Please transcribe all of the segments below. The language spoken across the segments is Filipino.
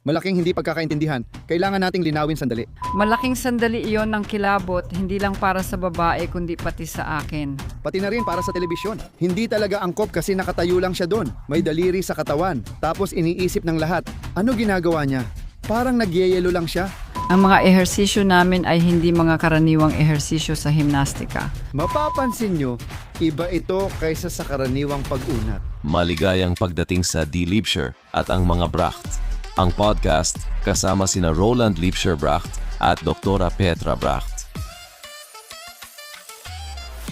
Malaking hindi pagkakaintindihan. Kailangan nating linawin sandali. Malaking sandali iyon ng kilabot, hindi lang para sa babae kundi pati sa akin. Pati na rin para sa telebisyon. Hindi talaga angkop kasi nakatayo lang siya doon. May daliri sa katawan. Tapos iniisip ng lahat. Ano ginagawa niya? Parang nagyeyelo lang siya. Ang mga ehersisyo namin ay hindi mga karaniwang ehersisyo sa himnastika. Mapapansin nyo, iba ito kaysa sa karaniwang pag-unat. Maligayang pagdating sa Die Liebscher at ang mga Bracht. Ang podcast kasama sina Roland Liebscher Bracht at Doktora Petra Bracht.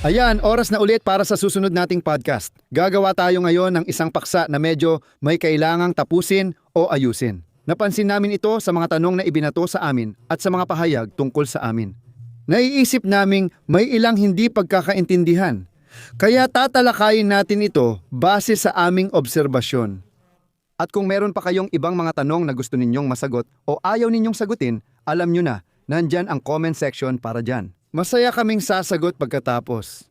Ayan, oras na ulit para sa susunod nating podcast. Gagawa tayo ngayon ng isang paksa na medyo may kailangang tapusin o ayusin. Napansin namin ito sa mga tanong na ibinato sa amin at sa mga pahayag tungkol sa amin. Naiisip naming may ilang hindi pagkakaintindihan. Kaya tatalakayin natin ito base sa aming obserbasyon. At kung meron pa kayong ibang mga tanong na gusto ninyong masagot o ayaw ninyong sagutin, alam nyo na, nandyan ang comment section para dyan. Masaya kaming sasagot pagkatapos.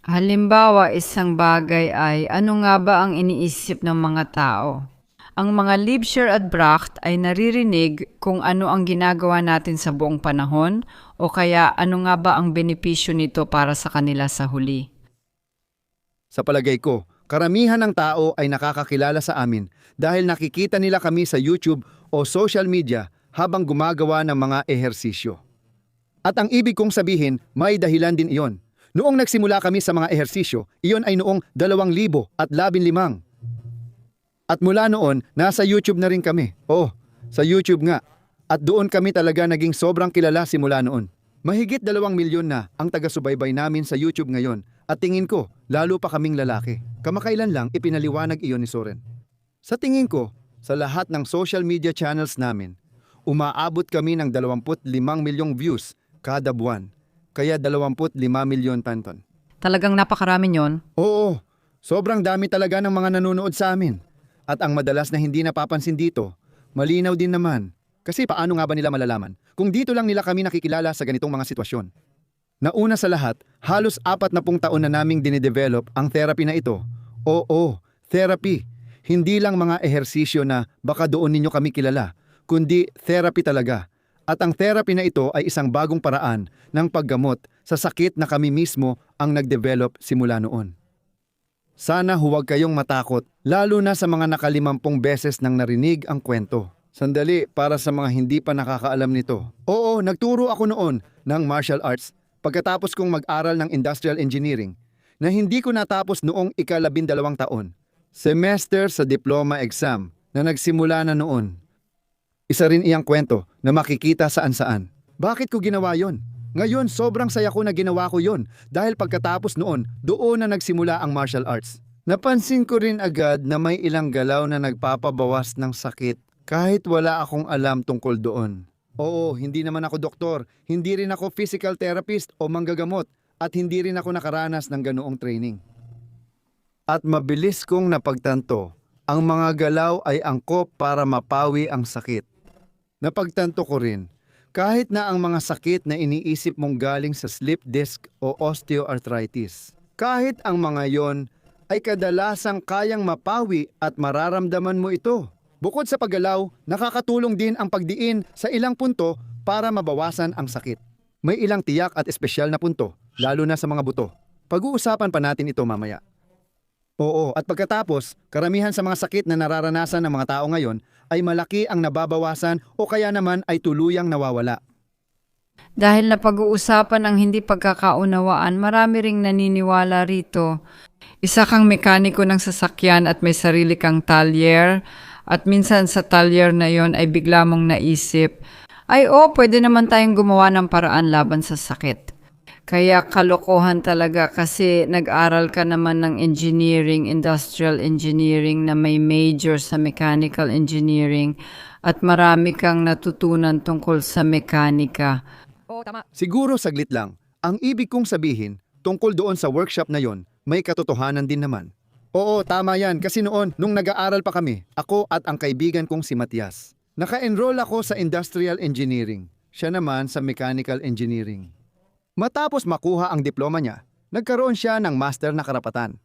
Halimbawa, isang bagay ay ano nga ba ang iniisip ng mga tao? Ang mga Liebscher at Bracht ay naririnig kung ano ang ginagawa natin sa buong panahon o kaya ano nga ba ang benepisyo nito para sa kanila sa huli. Sa palagay ko, karamihan ng tao ay nakakakilala sa amin dahil nakikita nila kami sa YouTube o social media habang gumagawa ng mga ehersisyo. At ang ibig kong sabihin, may dahilan din iyon. Noong nagsimula kami sa mga ehersisyo, iyon ay noong 2015. At mula noon, nasa YouTube na rin kami. Oo, sa YouTube nga. At doon kami talaga naging sobrang kilala simula noon. Mahigit 2 milyon na ang taga-subaybay namin sa YouTube ngayon. At tingin ko, lalo pa kaming lalaki. Kamakailan lang ipinaliwanag iyon ni Soren. Sa tingin ko, sa lahat ng social media channels namin, umaabot kami ng 25 milyong views kada buwan. Kaya 25 milyon tanton. Talagang napakarami yon. Oo, sobrang dami talaga ng mga nanonood sa amin. At ang madalas na hindi napapansin dito, malinaw din naman. Kasi paano nga ba nila malalaman kung dito lang nila kami nakikilala sa ganitong mga sitwasyon? Nauna sa lahat, halos 40 taon na naming dinidevelop ang therapy na ito. Oo, therapy. Hindi lang mga ehersisyo na baka doon ninyo kami kilala, kundi therapy talaga. At ang therapy na ito ay isang bagong paraan ng paggamot sa sakit na kami mismo ang nagdevelop simula noon. Sana huwag kayong matakot, lalo na sa mga nakalimampung beses nang narinig ang kwento. Sandali para sa mga hindi pa nakakaalam nito. Oo, nagturo ako noon ng martial arts pagkatapos kong mag-aral ng industrial engineering na hindi ko natapos noong ika-12 taon. Semester sa diploma exam na nagsimula na noon. Isa rin iyang kwento na makikita saan-saan. Bakit ko ginawa yon? Ngayon, sobrang saya ko na ginawa ko yon dahil pagkatapos noon, doon na nagsimula ang martial arts. Napansin ko rin agad na may ilang galaw na nagpapabawas ng sakit kahit wala akong alam tungkol doon. Oo, hindi naman ako doktor, hindi rin ako physical therapist o manggagamot at hindi rin ako nakaranas ng ganoong training. At mabilis kong napagtanto, ang mga galaw ay angkop para mapawi ang sakit. Napagtanto ko rin, kahit na ang mga sakit na iniisip mong galing sa slip disc o osteoarthritis, kahit ang mga yon ay kadalasang kayang mapawi at mararamdaman mo ito. Bukod sa paggalaw, nakakatulong din ang pagdiin sa ilang punto para mabawasan ang sakit. May ilang tiyak at espesyal na punto, lalo na sa mga buto. Pag-uusapan pa natin ito mamaya. Oo, at pagkatapos, karamihan sa mga sakit na nararanasan ng mga tao ngayon ay malaki ang nababawasan o kaya naman ay tuluyang nawawala. Dahil na pag-uusapan ang hindi pagkakaunawaan, marami ring naniniwala rito. Isa kang mekaniko ng sasakyan at may sarili kang talyer at minsan sa talyer na yon ay bigla mong naisip, ay pwede naman tayong gumawa ng paraan laban sa sakit. Kaya kalokohan talaga kasi nag-aral ka naman ng engineering, industrial engineering na may major sa mechanical engineering at marami kang natutunan tungkol sa mekanika. Siguro saglit lang, ang ibig kong sabihin tungkol doon sa workshop na yon, may katotohanan din naman. Oo, tama yan kasi noon, nung nag-aaral pa kami, ako at ang kaibigan kong si Matias. Naka-enroll ako sa industrial engineering, siya naman sa mechanical engineering. Matapos makuha ang diploma niya, nagkaroon siya ng master na karapatan.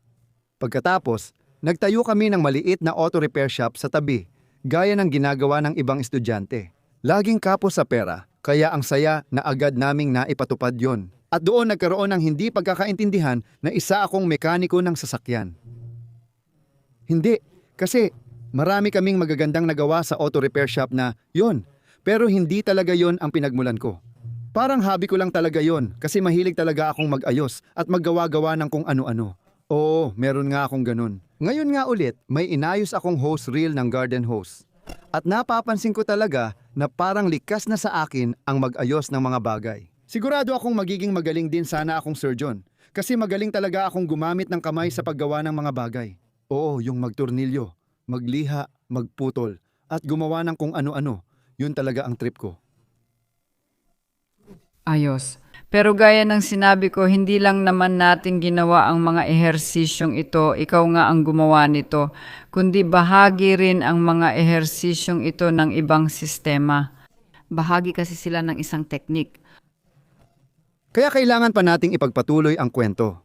Pagkatapos, nagtayo kami ng maliit na auto repair shop sa tabi gaya ng ginagawa ng ibang estudyante. Laging kapos sa pera, kaya ang saya na agad naming naipatupad yon. At doon nagkaroon ng hindi pagkakaintindihan na isa akong mekaniko ng sasakyan. Hindi, kasi marami kaming magagandang nagawa sa auto repair shop na yon, pero hindi talaga yon ang pinagmulan ko. Parang hobby ko lang talaga yon kasi mahilig talaga akong mag-ayos at maggawa-gawa ng kung ano-ano. Oo, meron nga akong ganun. Ngayon nga ulit, may inayos akong hose reel ng garden hose. At napapansin ko talaga na parang likas na sa akin ang mag-ayos ng mga bagay. Sigurado akong magiging magaling din sana akong surgeon kasi magaling talaga akong gumamit ng kamay sa paggawa ng mga bagay. Oo, yung magtornilyo, magliha, magputol, at gumawa ng kung ano-ano. Yun talaga ang trip ko. Ayos. Pero gaya ng sinabi ko, hindi lang naman natin ginawa ang mga ehersisyong ito, ikaw nga ang gumawa nito, kundi bahagi rin ang mga ehersisyong ito ng ibang sistema. Bahagi kasi sila ng isang teknik. Kaya kailangan pa nating ipagpatuloy ang kwento.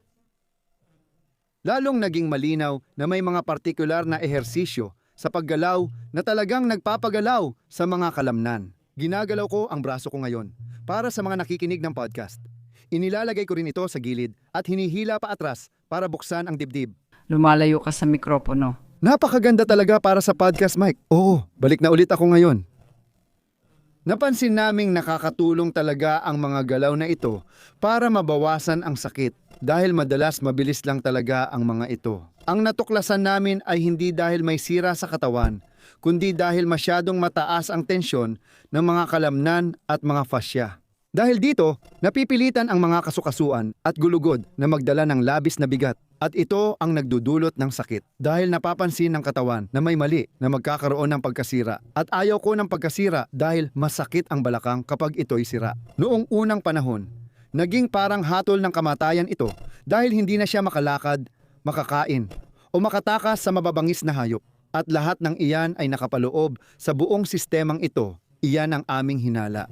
Lalong naging malinaw na may mga partikular na ehersisyo sa paggalaw na talagang nagpapagalaw sa mga kalamnan. Ginagalaw ko ang braso ko ngayon para sa mga nakikinig ng podcast. Inilalagay ko rin ito sa gilid at hinihila pa atras para buksan ang dibdib. Lumalayo ka sa mikropono. Napakaganda talaga para sa podcast mic. Oo, balik na ulit ako ngayon. Napansin naming nakakatulong talaga ang mga galaw na ito para mabawasan ang sakit dahil madalas mabilis lang talaga ang mga ito. Ang natuklasan namin ay hindi dahil may sira sa katawan, kundi dahil masyadong mataas ang tensyon ng mga kalamnan at mga fascia. Dahil dito, napipilitan ang mga kasukasuan at gulugod na magdala ng labis na bigat. At ito ang nagdudulot ng sakit dahil napapansin ng katawan na may mali na magkakaroon ng pagkasira. At ayaw ko ng pagkasira dahil masakit ang balakang kapag ito'y sira. Noong unang panahon, naging parang hatol ng kamatayan ito dahil hindi na siya makalakad, makakain, o makatakas sa mababangis na hayop. At lahat ng iyan ay nakapaloob sa buong sistemang ito. Iyan ang aming hinala.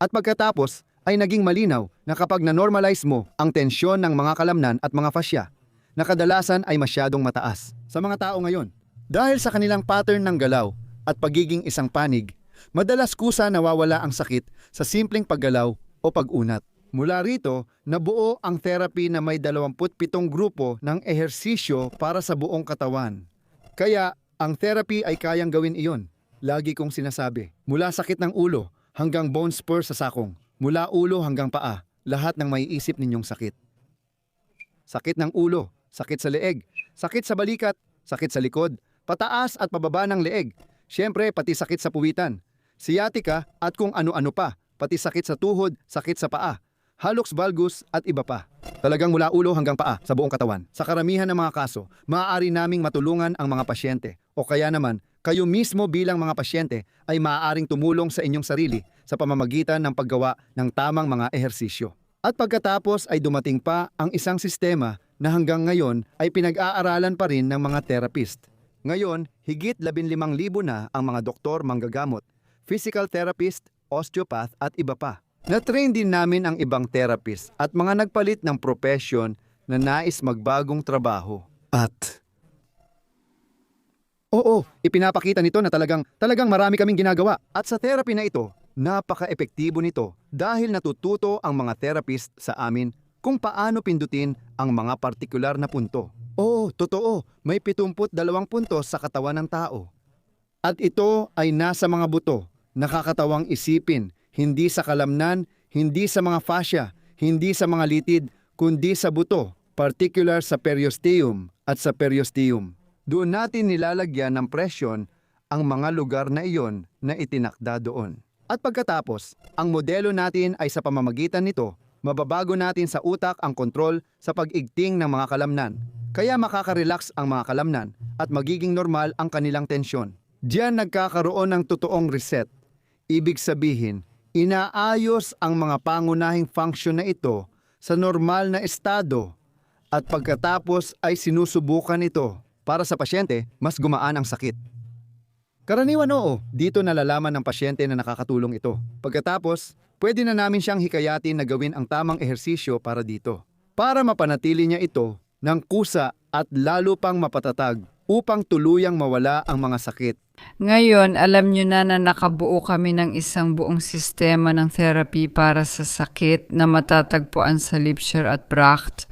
At pagkatapos ay naging malinaw na kapag na-normalize mo ang tensyon ng mga kalamnan at mga fascia, na kadalasan ay masyadong mataas sa mga tao ngayon. Dahil sa kanilang pattern ng galaw at pagiging isang panig, madalas kusa nawawala ang sakit sa simpleng paggalaw o pag-unat. Mula rito, nabuo ang therapy na may 27 grupo ng ehersisyo para sa buong katawan. Kaya, ang therapy ay kayang gawin iyon. Lagi kong sinasabi, mula sakit ng ulo hanggang bone spur sa sakong, mula ulo hanggang paa, lahat ng maiisip ninyong sakit. Sakit ng ulo, sakit sa leeg, sakit sa balikat, sakit sa likod, pataas at pababa ng leeg, syempre pati sakit sa puwitan, sciatica at kung ano-ano pa, pati sakit sa tuhod, sakit sa paa, hallux valgus at iba pa. Talagang mula ulo hanggang paa sa buong katawan. Sa karamihan ng mga kaso, maaari naming matulungan ang mga pasyente o kaya naman kayo mismo bilang mga pasyente ay maaaring tumulong sa inyong sarili sa pamamagitan ng paggawa ng tamang mga ehersisyo. At pagkatapos ay dumating pa ang isang sistema na hanggang ngayon ay pinag-aaralan pa rin ng mga therapist. Ngayon, higit 15,000 na ang mga doktor manggagamot, physical therapist, osteopath at iba pa. Na-train din namin ang ibang therapist at mga nagpalit ng profession na nais magbagong trabaho. At oo, ipinapakita nito na talagang marami kaming ginagawa. At sa therapy na ito, napaka-epektibo nito dahil natututo ang mga therapist sa amin kung paano pindutin ang mga partikular na punto. Oo, totoo, may 72 puntos sa katawan ng tao. At ito ay nasa mga buto, nakakatawang isipin, hindi sa kalamnan, hindi sa mga fascia, hindi sa mga litid, kundi sa buto, particular sa periosteum at sa periosteum. Doon natin nilalagyan ng presyon ang mga lugar na iyon na itinakda doon. At pagkatapos, ang modelo natin ay sa pamamagitan nito, mababago natin sa utak ang kontrol sa pag-igting ng mga kalamnan. Kaya makaka-relax ang mga kalamnan at magiging normal ang kanilang tensyon. Diyan nagkakaroon ng totoong reset. Ibig sabihin, inaayos ang mga pangunahing function na ito sa normal na estado at pagkatapos ay sinusubukan ito. Para sa pasyente, mas gumaan ang sakit. Karaniwan oo, dito nalalaman ng pasyente na nakakatulong ito. Pagkatapos, pwede na namin siyang hikayatin na gawin ang tamang ehersisyo para dito. Para mapanatili niya ito ng kusa at lalo pang mapatatag. upang tuluyang mawala ang mga sakit. Ngayon, alam nyo na nakabuo kami ng isang buong sistema ng therapy para sa sakit na matatagpuan sa Lipshire at Bracht.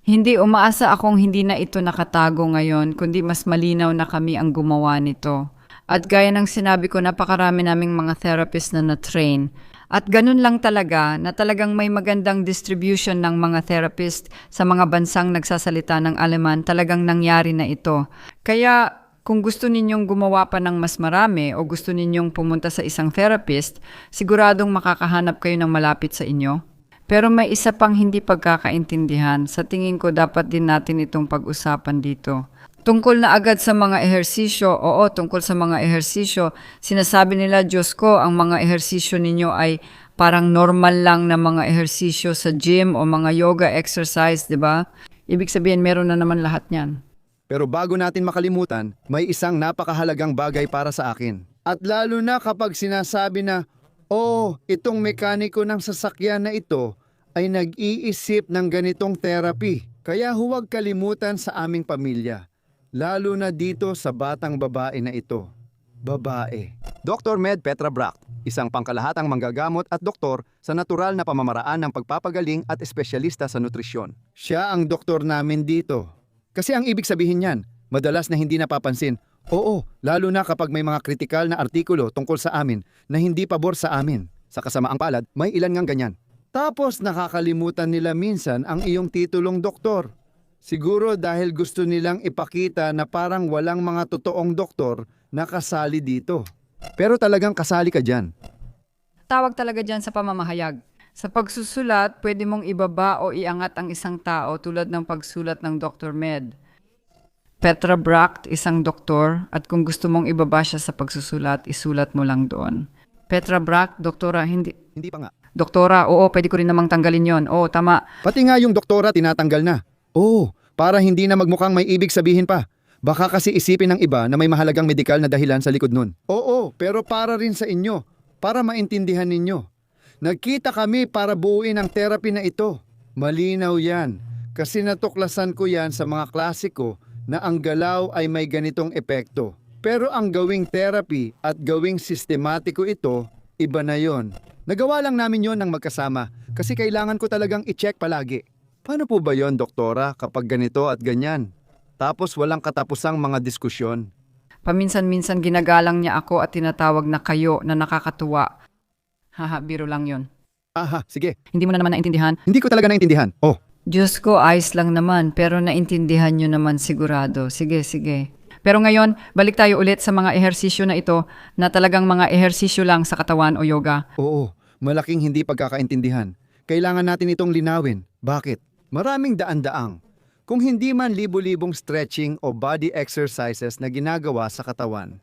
Hindi umaasa akong hindi na ito nakatago ngayon, kundi mas malinaw na kami ang gumawa nito. At gaya ng sinabi ko, napakarami naming mga therapist na na-train. At ganun lang talaga na talagang may magandang distribution ng mga therapist sa mga bansang nagsasalita ng Aleman, talagang nangyari na ito. Kaya kung gusto ninyong gumawa pa ng mas marami o gusto ninyong pumunta sa isang therapist, siguradong makakahanap kayo ng malapit sa inyo. Pero may isa pang hindi pagkakaintindihan. Sa tingin ko dapat din natin itong pag-usapan dito. Tungkol na agad sa mga ehersisyo, oo, tungkol sa mga ehersisyo, sinasabi nila, Diyos ko, ang mga ehersisyo ninyo ay parang normal lang na mga ehersisyo sa gym o mga yoga exercise, di ba? Ibig sabihin, meron na naman lahat niyan. Pero bago natin makalimutan, may isang napakahalagang bagay para sa akin. At lalo na kapag sinasabi na, itong mekaniko ng sasakyan na ito ay nag-iisip ng ganitong therapy. Kaya huwag kalimutan sa aming pamilya. Lalo na dito sa batang babae na ito. Babae. Dr. Med Petra Bracht, isang pangkalahatang manggagamot at doktor sa natural na pamamaraan ng pagpapagaling at espesyalista sa nutrisyon. Siya ang doktor namin dito. Kasi ang ibig sabihin niyan, madalas na hindi napapansin. Oo, lalo na kapag may mga kritikal na artikulo tungkol sa amin na hindi pabor sa amin. Sa kasamaang palad, may ilan ngang ganyan. Tapos nakakalimutan nila minsan ang iyong titulong doktor. Siguro dahil gusto nilang ipakita na parang walang mga totoong doktor na kasali dito. Pero talagang kasali ka dyan. Tawag talaga dyan sa pamamahayag. Sa pagsusulat, pwede mong ibaba o iangat ang isang tao tulad ng pagsulat ng Dr. Med. Petra Bracht, isang doktor, at kung gusto mong ibaba siya sa pagsusulat, isulat mo lang doon. Petra Bracht, doktora, hindi Hindi pa nga. doktora, oo, pwede ko rin namang tanggalin yon. Oo, tama. Pati nga yung doktora tinatanggal na. Para hindi na magmukhang may ibig sabihin pa. Baka kasi isipin ng iba na may mahalagang medikal na dahilan sa likod nun. Oo, pero para rin sa inyo. Para maintindihan ninyo. Nagkita kami para buuin ang therapy na ito. Malinaw yan. Kasi natuklasan ko yan sa mga klasiko na ang galaw ay may ganitong epekto. Pero ang gawing therapy at gawing sistematiko ito, iba na yon. Nagawa lang namin yon ng magkasama kasi kailangan ko talagang i-check palagi. Paano po ba yon, doktora, kapag ganito at ganyan? Tapos walang katapusang mga diskusyon. Paminsan-minsan ginagalang niya ako at tinatawag na kayo na nakakatuwa. Haha, biro lang yon. Aha, sige. Hindi mo na naman naintindihan? Hindi ko talaga naintindihan. Diyos ko, ayos lang naman, pero naintindihan nyo naman sigurado. Sige, sige. Pero ngayon, balik tayo ulit sa mga ehersisyo na ito na talagang mga ehersisyo lang sa katawan o yoga. Oo, malaking hindi pagkakaintindihan. Kailangan natin itong linawin. Bakit? Maraming daan-daang. Kung hindi man libo-libong stretching o body exercises na ginagawa sa katawan.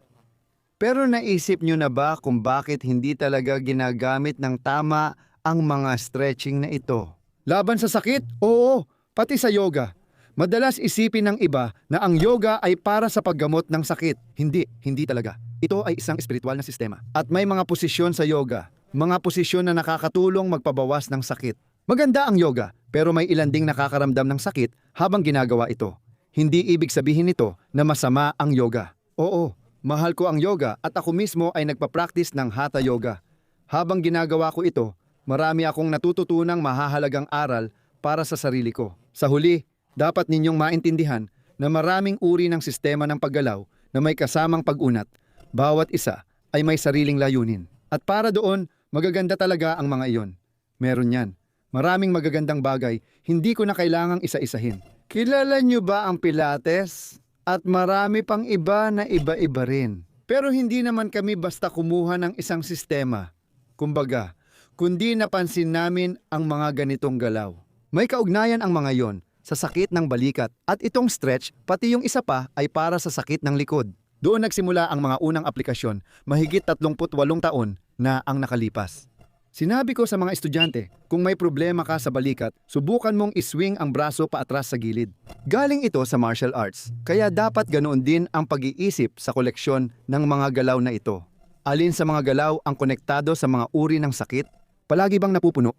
Pero naisip nyo na ba kung bakit hindi talaga ginagamit ng tama ang mga stretching na ito? Laban sa sakit? Oo, pati sa yoga. Madalas isipin ng iba na ang yoga ay para sa paggamot ng sakit. Hindi talaga. Ito ay isang espiritual na sistema. At may mga posisyon sa yoga. Mga posisyon na nakakatulong magpabawas ng sakit. Maganda ang yoga, pero may ilan ding nakakaramdam ng sakit habang ginagawa ito. Hindi ibig sabihin nito na masama ang yoga. Oo, mahal ko ang yoga at ako mismo ay nagpa-practice ng Hatha Yoga. Habang ginagawa ko ito, marami akong natututunang mahahalagang aral para sa sarili ko. Sa huli, dapat ninyong maintindihan na maraming uri ng sistema ng paggalaw na may kasamang pag-unat. Bawat isa ay may sariling layunin. At para doon, magaganda talaga ang mga iyon. Meron yan. Maraming magagandang bagay, hindi ko na kailangang isa-isahin. Kilala nyo ba ang Pilates? At marami pang iba na iba-iba rin. Pero hindi naman kami basta kumuha ng isang sistema. Kumbaga, kundi napansin namin ang mga ganitong galaw. May kaugnayan ang mga yon sa sakit ng balikat at itong stretch, pati yung isa pa ay para sa sakit ng likod. Doon nagsimula ang mga unang aplikasyon, mahigit 38 taon na ang nakalipas. Sinabi ko sa mga estudyante, kung may problema ka sa balikat, subukan mong iswing ang braso paatras sa gilid. Galing ito sa martial arts, kaya dapat ganoon din ang pag-iisip sa koleksyon ng mga galaw na ito. Alin sa mga galaw ang konektado sa mga uri ng sakit? Palagi bang napupuno?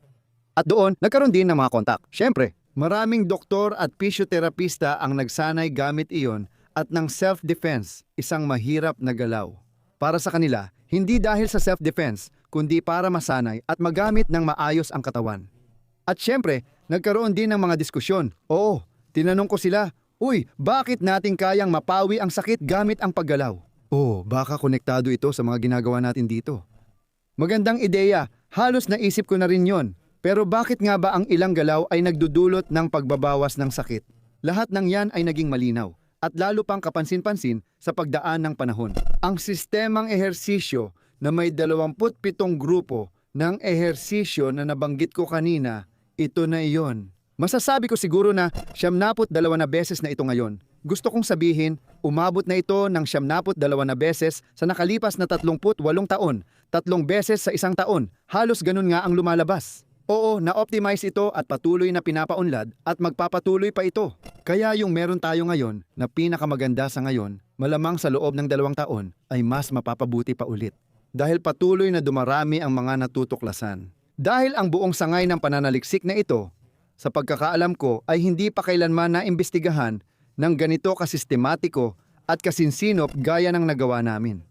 At doon, nagkaroon din ng mga kontak. Siyempre, maraming doktor at pisyoterapista ang nagsanay gamit iyon at ng self-defense, isang mahirap na galaw. Para sa kanila, hindi dahil sa self-defense, kundi para masanay at magamit ng maayos ang katawan. At syempre, nagkaroon din ng mga diskusyon. Oo, tinanong ko sila, "Uy, bakit natin kayang mapawi ang sakit gamit ang paggalaw?" Oh, baka konektado ito sa mga ginagawa natin dito. Magandang ideya, halos naisip ko na rin yon. Pero bakit nga ba ang ilang galaw ay nagdudulot ng pagbabawas ng sakit? Lahat ng yan ay naging malinaw at lalo pang kapansin-pansin sa pagdaan ng panahon. Ang sistemang ehersisyo na may 27 grupo ng ehersisyo na nabanggit ko kanina, ito na iyon. Masasabi ko siguro na 72 na beses na ito ngayon. Gusto kong sabihin, umabot na ito ng 72 na beses sa nakalipas na 38 taon, 3 beses sa isang taon. Halos ganun nga ang lumalabas. Oo, na-optimize ito at patuloy na pinapaunlad at magpapatuloy pa ito. Kaya yung meron tayo ngayon na pinakamaganda sa ngayon, malamang sa loob ng 2 taon ay mas mapapabuti pa ulit. Dahil patuloy na dumarami ang mga natutuklasan. Dahil ang buong sangay ng pananaliksik na ito, sa pagkakaalam ko ay hindi pa kailanman naimbestigahan ng ganito kasistematiko at kasinsinop gaya ng nagawa namin.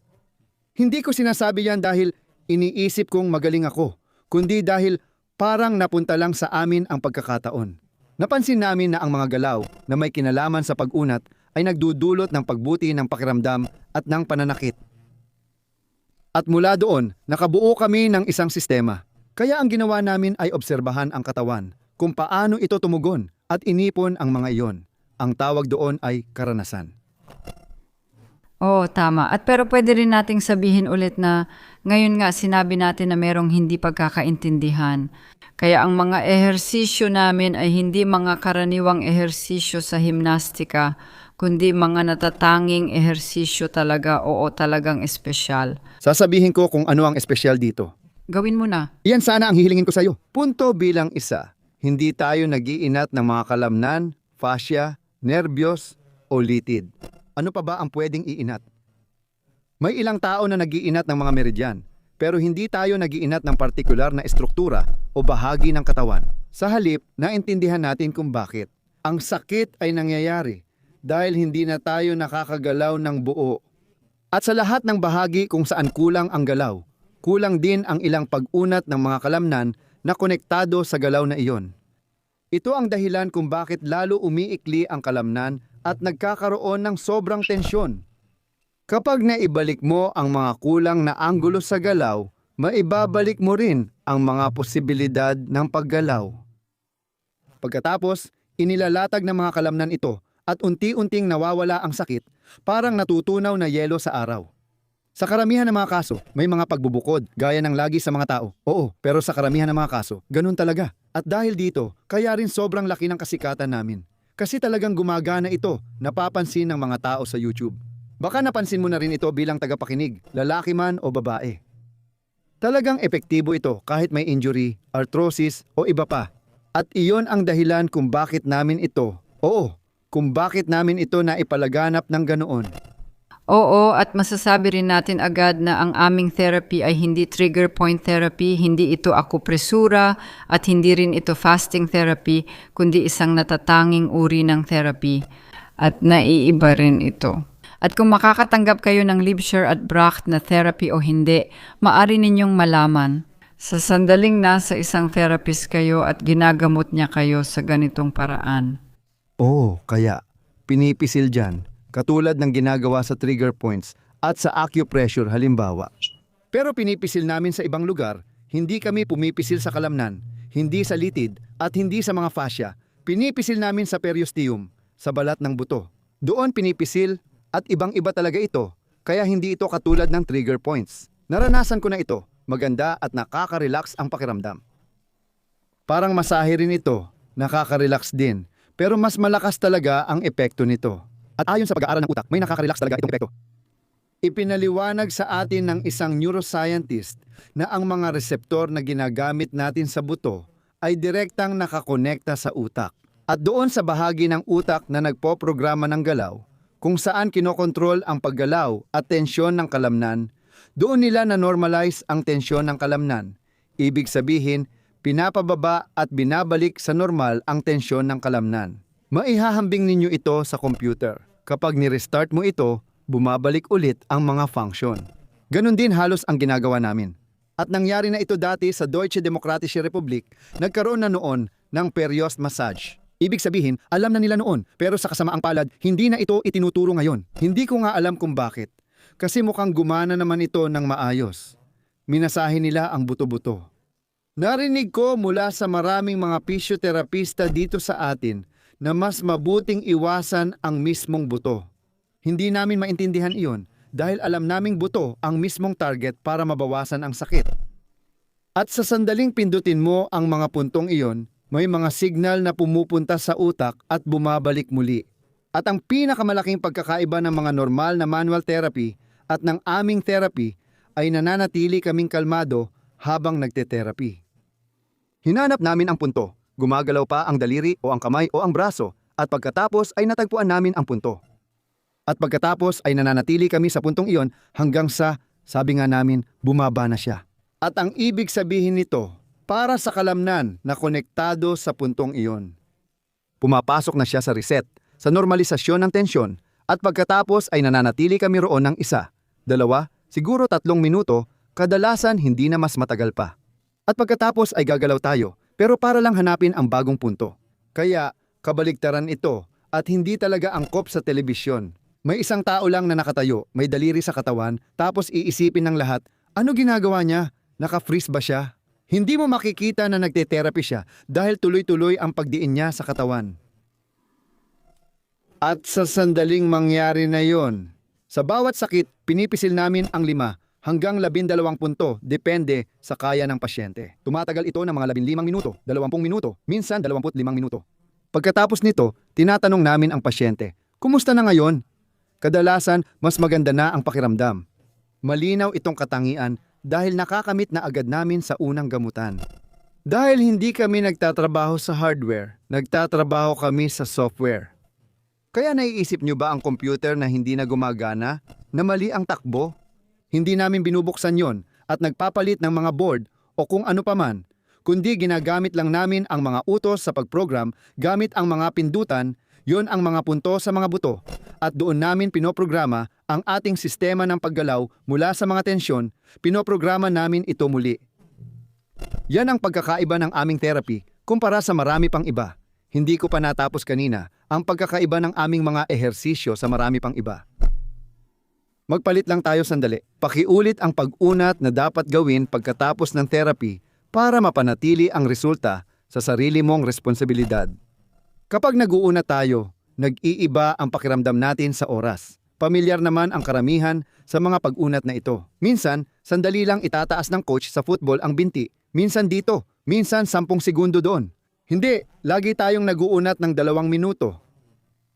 Hindi ko sinasabi yan dahil iniisip kong magaling ako, kundi dahil parang napunta lang sa amin ang pagkakataon. Napansin namin na ang mga galaw na may kinalaman sa pag-unat ay nagdudulot ng pagbuti ng pakiramdam at ng pananakit. At mula doon, nakabuo kami ng isang sistema. Kaya ang ginawa namin ay obserbahan ang katawan, kung paano ito tumugon at inipon ang mga iyon. Ang tawag doon ay karanasan. Oo, tama. At pero pwede rin nating sabihin ulit na ngayon nga sinabi natin na merong hindi pagkakaintindihan. Kaya ang mga ehersisyo namin ay hindi mga karaniwang ehersisyo sa himnastika, kundi mga natatanging ehersisyo talaga, oo, talagang espesyal. Sasabihin ko kung ano ang espesyal dito. Gawin mo na. Iyan sana ang hihilingin ko sa iyo. Punto bilang 1. Hindi tayo nag-iinat ng mga kalamnan, fascia, nerbiyos o litid. Ano pa ba ang pwedeng iinat? May ilang tao na nag-iinat ng mga meridyan, pero hindi tayo nag-iinat ng partikular na estruktura o bahagi ng katawan. Sa halip, naintindihan natin kung bakit. Ang sakit ay nangyayari dahil hindi na tayo nakakagalaw ng buo. At sa lahat ng bahagi kung saan kulang ang galaw, kulang din ang ilang pag-unat ng mga kalamnan na konektado sa galaw na iyon. Ito ang dahilan kung bakit lalo umiikli ang kalamnan at nagkakaroon ng sobrang tensyon. Kapag naibalik mo ang mga kulang na anggulo sa galaw, maibabalik mo rin ang mga posibilidad ng paggalaw. Pagkatapos, inilalatag ng mga kalamnan ito at unti-unting nawawala ang sakit, parang natutunaw na yelo sa araw. Sa karamihan ng mga kaso, may mga pagbubukod gaya ng lagi sa mga tao. Oo, pero sa karamihan ng mga kaso, ganun talaga. At dahil dito, kaya rin sobrang laki ng kasikatan namin. Kasi talagang gumagana ito, napapansin ng mga tao sa YouTube. Baka napansin mo na rin ito bilang tagapakinig, lalaki man o babae. Talagang epektibo ito kahit may injury, arthrosis o iba pa. At iyon ang dahilan kung bakit namin ito, kung bakit namin ito naipalaganap ng ganoon. Oo, at masasabi rin natin agad na ang aming therapy ay hindi trigger point therapy, hindi ito akupresura, at hindi rin ito fasting therapy, kundi isang natatanging uri ng therapy. At naiiba rin ito. At kung makakatanggap kayo ng Liebscher at Bracht na therapy o hindi, maaari ninyong malaman. Sa sandaling nasa isang therapist kayo at ginagamot niya kayo sa ganitong paraan. Kaya pinipisil dyan. Katulad ng ginagawa sa trigger points at sa acupressure halimbawa. Pero pinipisil namin sa ibang lugar, hindi kami pumipisil sa kalamnan, hindi sa litid at hindi sa mga fascia. Pinipisil namin sa periosteum, sa balat ng buto. Doon pinipisil at ibang-iba talaga ito, kaya hindi ito katulad ng trigger points. Naranasan ko na ito, maganda at nakaka-relax ang pakiramdam. Parang masahe rin ito, nakaka-relax din, pero mas malakas talaga ang epekto nito. At ayon sa pag-aaral ng utak, may nakaka-relax talaga itong epekto. Ipinaliwanag sa atin ng isang neuroscientist na ang mga reseptor na ginagamit natin sa buto ay direktang nakakonekta sa utak. At doon sa bahagi ng utak na nagpoprograma ng galaw, kung saan kinokontrol ang paggalaw at tensyon ng kalamnan, doon nila na-normalize ang tensyon ng kalamnan. Ibig sabihin, pinapababa at binabalik sa normal ang tensyon ng kalamnan. Maihahambing ninyo ito sa computer. Kapag ni-restart mo ito, bumabalik ulit ang mga function. Ganon din halos ang ginagawa namin. At nangyari na ito dati sa Deutsche Demokratische Republik, nagkaroon na noon ng perios massage. Ibig sabihin, alam na nila noon, pero sa kasamaang palad, hindi na ito itinuturo ngayon. Hindi ko nga alam kung bakit. Kasi mukhang gumana naman ito ng maayos. Minasahe nila ang buto-buto. Narinig ko mula sa maraming mga pisyoterapista dito sa atin na mas mabuting iwasan ang mismong buto. Hindi namin maintindihan iyon dahil alam naming buto ang mismong target para mabawasan ang sakit. At sa sandaling pindutin mo ang mga puntong iyon, may mga signal na pumupunta sa utak at bumabalik muli. At ang pinakamalaking pagkakaiba ng mga normal na manual therapy at ng aming therapy ay nananatili kaming kalmado habang nagte-therapy. Hinanap namin ang punto, gumagalaw pa ang daliri o ang kamay o ang braso at pagkatapos ay natagpuan namin ang punto. At pagkatapos ay nananatili kami sa puntong iyon hanggang sa, sabi nga namin, bumaba na siya. At ang ibig sabihin nito, para sa kalamnan na konektado sa puntong iyon. Pumapasok na siya sa reset, sa normalisasyon ng tensyon, at pagkatapos ay nananatili kami roon ng 1, 2, siguro 3 minuto, kadalasan hindi na mas matagal pa. At pagkatapos ay gagalaw tayo, pero para lang hanapin ang bagong punto. Kaya, kabaligtaran ito at hindi talaga angkop sa telebisyon. May isang tao lang na nakatayo, may daliri sa katawan, tapos iisipin ng lahat, ano ginagawa niya? Naka-freeze ba siya? Hindi mo makikita na nagte-therapy siya dahil tuloy-tuloy ang pagdiin niya sa katawan. At sa sandaling mangyari na yon, sa bawat sakit, pinipisil namin ang 5 hanggang 12 punto, depende sa kaya ng pasyente. Tumatagal ito ng mga 15 minuto, 20 minuto, minsan 25 minuto. Pagkatapos nito, tinatanong namin ang pasyente, kumusta na ngayon? Kadalasan, mas maganda na ang pakiramdam. Malinaw itong katangian dahil nakakamit na agad namin sa unang gamutan. Dahil hindi kami nagtatrabaho sa hardware, nagtatrabaho kami sa software. Kaya naiisip nyo ba ang computer na hindi na gumagana, na mali ang takbo? Hindi namin binubuksan yon at nagpapalit ng mga board o kung ano paman, kundi ginagamit lang namin ang mga utos sa pagprogram gamit ang mga pindutan, yon ang mga punto sa mga buto, at doon namin pinoprograma ang ating sistema ng paggalaw mula sa mga tensyon, pinoprograma namin ito muli. Yan ang pagkakaiba ng aming therapy kumpara sa marami pang iba. Hindi ko pa natapos kanina ang pagkakaiba ng aming mga ehersisyo sa marami pang iba. Magpalit lang tayo sandali. Pakiulit ang pag-unat na dapat gawin pagkatapos ng therapy para mapanatili ang resulta sa sarili mong responsibilidad. Kapag nag-uunat tayo, nag-iiba ang pakiramdam natin sa oras. Pamilyar naman ang karamihan sa mga pag-unat na ito. Minsan, sandali lang itataas ng coach sa football ang binti. Minsan dito, minsan 10 segundo doon. Hindi, lagi tayong nag-uunat ng 2 minuto.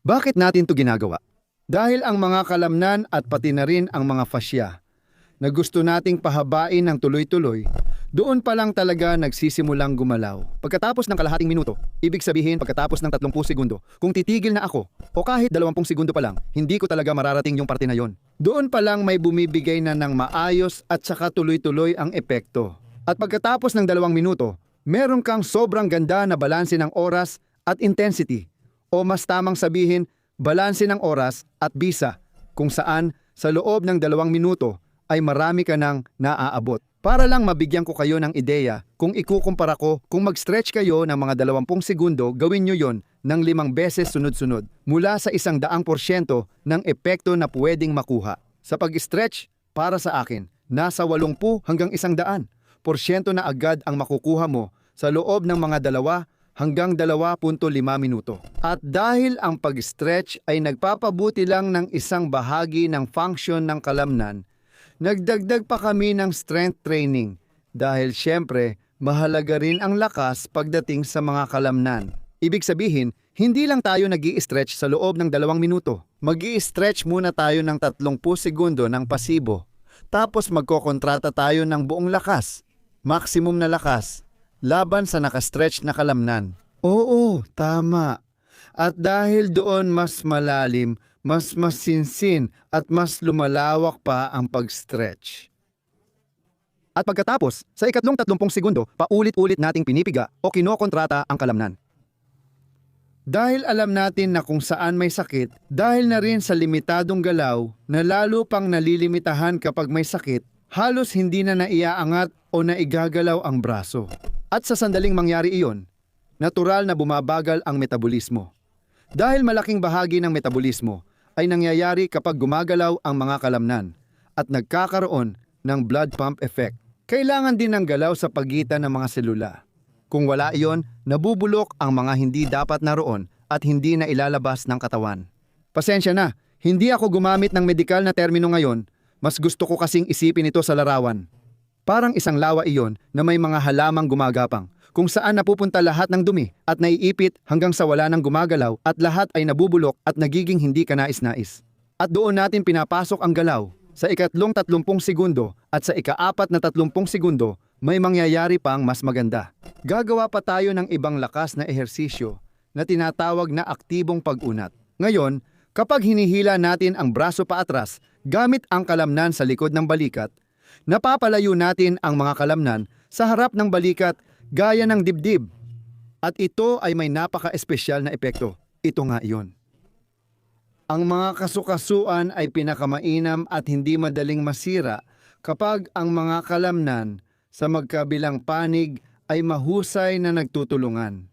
Bakit natin ito ginagawa? Dahil ang mga kalamnan at pati na rin ang mga fascia na gusto nating pahabain ng tuloy-tuloy, doon pa lang talaga nagsisimulang gumalaw. Pagkatapos ng kalahating minuto, ibig sabihin pagkatapos ng 30 segundo, kung titigil na ako o kahit 20 segundo pa lang, hindi ko talaga mararating yung parte na yon. Doon pa lang may bumibigay na ng maayos at saka tuloy-tuloy ang epekto. At pagkatapos ng 2 minuto, meron kang sobrang ganda na balanse ng oras at intensity. O mas tamang sabihin, balanse ng oras at bisa, kung saan sa loob ng 2 minuto ay marami ka nang naaabot. Para lang mabigyan ko kayo ng ideya, kung ikukumpara ko, kung mag-stretch kayo ng mga 20 segundo, gawin nyo yon ng 5 beses sunod-sunod mula sa 100% ng epekto na pwedeng makuha. Sa pag-stretch, para sa akin, nasa 80 hanggang 100% na agad ang makukuha mo sa loob ng mga 2 hanggang 2.5 minuto. At dahil ang pag-stretch ay nagpapabuti lang ng isang bahagi ng function ng kalamnan, nagdagdag pa kami ng strength training dahil syempre mahalaga rin ang lakas pagdating sa mga kalamnan. Ibig sabihin, hindi lang tayo nag-i-stretch sa loob ng 2 minuto. Mag-i-stretch muna tayo ng 30 segundo ng pasibo. Tapos magkokontrata tayo ng buong lakas, maximum na lakas, laban sa nakastretch na kalamnan. Oo, tama. At dahil doon mas malalim, mas masinsin at mas lumalawak pa ang pag-stretch. At pagkatapos, sa ikatlong 30 segundo, paulit-ulit nating pinipiga o kinokontrata ang kalamnan. Dahil alam natin na kung saan may sakit, dahil na rin sa limitadong galaw na lalo pang nalilimitahan kapag may sakit, halos hindi na naiaangat o naigagalaw ang braso. At sa sandaling mangyari iyon, natural na bumabagal ang metabolismo. Dahil malaking bahagi ng metabolismo ay nangyayari kapag gumagalaw ang mga kalamnan at nagkakaroon ng blood pump effect. Kailangan din ng galaw sa pagitan ng mga selula. Kung wala iyon, nabubulok ang mga hindi dapat naroon at hindi na ilalabas ng katawan. Pasensya na, hindi ako gumamit ng medikal na termino ngayon, mas gusto ko kasing isipin ito sa larawan. Parang isang lawa iyon na may mga halamang gumagapang, kung saan napupunta lahat ng dumi at naiipit hanggang sa wala ng gumagalaw at lahat ay nabubulok at nagiging hindi kanais-nais. At doon natin pinapasok ang galaw. Sa ikatlong 30 segundo at sa ikaapat na 30 segundo, may mangyayari pang mas maganda. Gagawa pa tayo ng ibang lakas na ehersisyo na tinatawag na aktibong pag-unat. Ngayon, kapag hinihila natin ang braso paatras gamit ang kalamnan sa likod ng balikat, napapalayo natin ang mga kalamnan sa harap ng balikat gaya ng dibdib. At ito ay may napaka-espesyal na epekto. Ito nga iyon. Ang mga kasukasuan ay pinakamainam at hindi madaling masira kapag ang mga kalamnan sa magkabilang panig ay mahusay na nagtutulungan.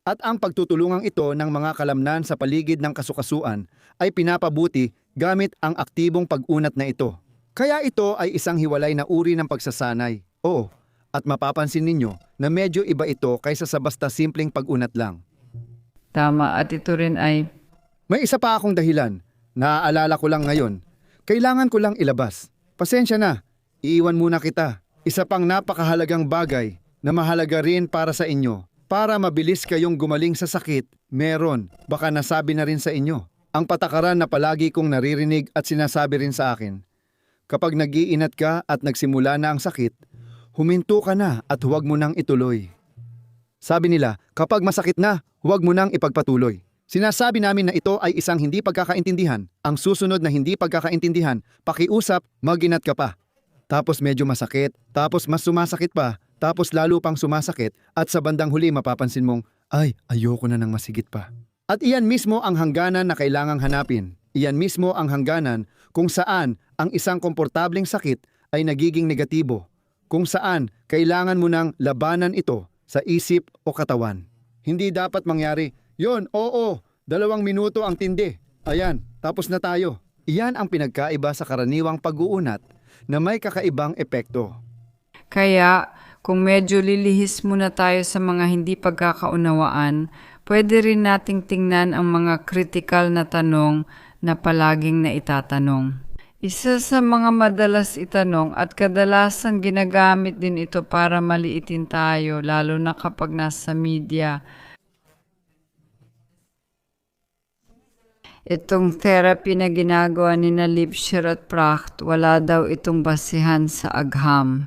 At ang pagtutulungang ito ng mga kalamnan sa paligid ng kasukasuan ay pinapabuti gamit ang aktibong pag-unat na ito. Kaya ito ay isang hiwalay na uri ng pagsasanay. Oo, at mapapansin ninyo na medyo iba ito kaysa sa basta simpleng pag-unat lang. Tama, at ito rin ay May isa pa akong dahilan. Naaalala ko lang ngayon. Kailangan ko lang ilabas. Pasensya na. Iiwan muna kita. Isa pang napakahalagang bagay na mahalaga rin para sa inyo. Para mabilis kayong gumaling sa sakit, meron. Baka nasabi na rin sa inyo. Ang patakaran na palagi kong naririnig at sinasabi rin sa akin. Kapag nag-iinat ka at nagsimula na ang sakit, huminto ka na at huwag mo nang ituloy. Sabi nila, kapag masakit na, huwag mo nang ipagpatuloy. Sinasabi namin na ito ay isang hindi pagkakaintindihan. Ang susunod na hindi pagkakaintindihan, pakiusap, mag-inat ka pa. Tapos medyo masakit, tapos mas sumasakit pa, tapos lalo pang sumasakit, at sa bandang huli mapapansin mong, ay, ayoko na ng masigit pa. At iyan mismo ang hangganan na kailangang hanapin. Iyan mismo ang hangganan kung saan ang isang komportableng sakit ay nagiging negatibo. Kung saan kailangan mo nang labanan ito sa isip o katawan. Hindi dapat mangyari, yon, oo, 2 minuto ang tindi. Ayan, tapos na tayo. Iyan ang pinagkaiba sa karaniwang pag-uunat na may kakaibang epekto. Kaya, kung medyo lilihis muna tayo sa mga hindi pagkakaunawaan, pwede rin nating tingnan ang mga critical na tanong na palaging naitatanong. Isa sa mga madalas itanong at kadalasan ginagamit din ito para maliitin tayo, lalo na kapag nasa media. Itong therapy na ginagawa ni Liebscher at Bracht, wala daw itong basihan sa agham.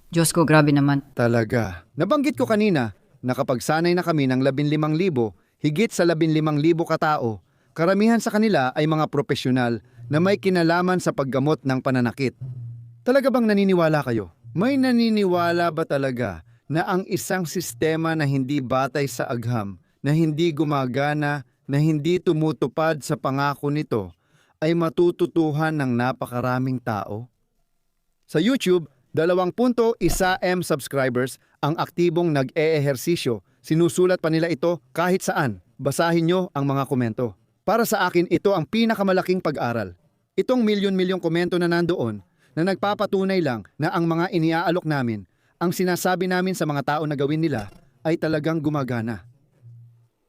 Diyos ko, grabe naman. Talaga. Nabanggit ko kanina na kapag sanay na kami ng 15,000, higit sa 15,000 katao, karamihan sa kanila ay mga profesional na may kinalaman sa paggamot ng pananakit. Talaga bang naniniwala kayo? May naniniwala ba talaga na ang isang sistema na hindi batay sa agham, na hindi gumagana, na hindi tumutupad sa pangako nito, ay matututuhan ng napakaraming tao? Sa YouTube, 2.1M subscribers ang aktibong nag-eehersisyo. Sinusulat pa nila ito kahit saan. Basahin nyo ang mga komento. Para sa akin, ito ang pinakamalaking pag-aral. Itong milyon-milyong komento na nandoon na nagpapatunay lang na ang mga iniaalok namin, ang sinasabi namin sa mga tao na gawin nila, ay talagang gumagana.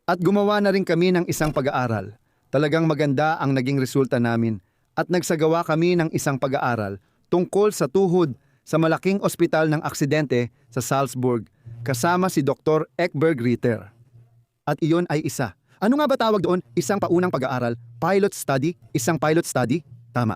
At gumawa na rin kami ng isang pag-aaral. Talagang maganda ang naging resulta namin at nagsagawa kami ng isang pag-aaral tungkol sa tuhod sa malaking ospital ng aksidente sa Salzburg kasama si Dr. Ekberg Ritter. At iyon ay isa. Ano nga ba tawag doon? Isang paunang pag-aaral? Pilot study? Isang pilot study? Tama.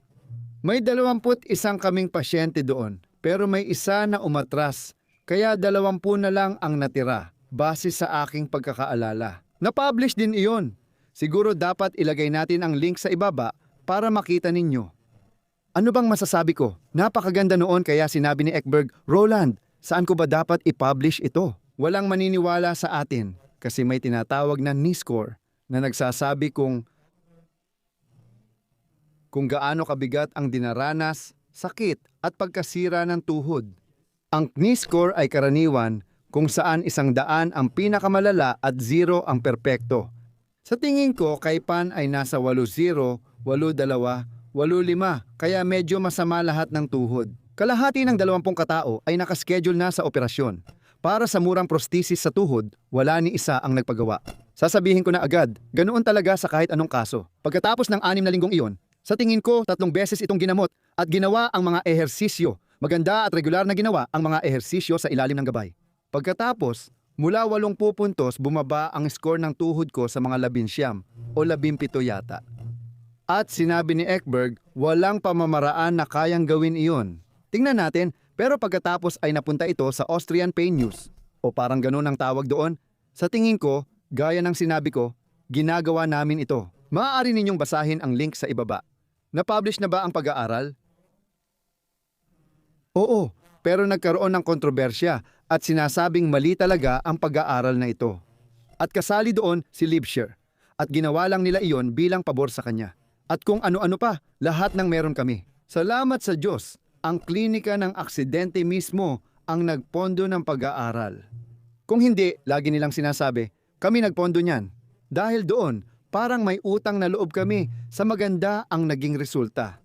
May 21 kaming pasyente doon, pero may isa na umatras. Kaya 20 na lang ang natira, base sa aking pagkakaalala. Na-publish din iyon. Siguro dapat ilagay natin ang link sa ibaba para makita ninyo. Ano bang masasabi ko? Napakaganda noon kaya sinabi ni Ekberg, Roland, saan ko ba dapat i-publish ito? Walang maniniwala sa atin. kasi may tinatawag na knee score na nagsasabi kung gaano kabigat ang dinaranas, sakit at pagkasira ng tuhod. Ang knee score ay karaniwan kung saan 100 ang pinakamalala at 0 ang perpekto. Sa tingin ko, kay Pan ay nasa 8-0, 8-2, 8-5, kaya medyo masama lahat ng tuhod. Kalahati ng 20 katao ay nakaschedule na sa operasyon. Para sa murang prosthesis sa tuhod, wala ni isa ang nagpagawa. Sasabihin ko na agad, ganoon talaga sa kahit anong kaso. Pagkatapos ng 6 na linggong iyon, sa tingin ko 3 beses itong ginamot at ginawa ang mga ehersisyo. Maganda at regular na ginawa ang mga ehersisyo sa ilalim ng gabay. Pagkatapos, mula 80 puntos bumaba ang score ng tuhod ko sa mga 19 o 17 yata. At sinabi ni Ekberg, walang pamamaraan na kayang gawin iyon. Tingnan natin, pero pagkatapos ay napunta ito sa Austrian Pain News. O parang ganun ang tawag doon. Sa tingin ko, gaya ng sinabi ko, ginagawa namin ito. Maaari ninyong basahin ang link sa ibaba. Na-publish na ba ang pag-aaral? Oo, pero nagkaroon ng kontrobersya at sinasabing mali talaga ang pag-aaral na ito. At kasali doon si Liebscher. At ginawa lang nila iyon bilang pabor sa kanya. At kung ano-ano pa, lahat ng meron kami. Salamat sa Diyos, ang klinika ng aksidente mismo ang nagpondo ng pag-aaral. Kung hindi, lagi nilang sinasabi, kami nagpondo niyan. Dahil doon, parang may utang na loob kami sa maganda ang naging resulta.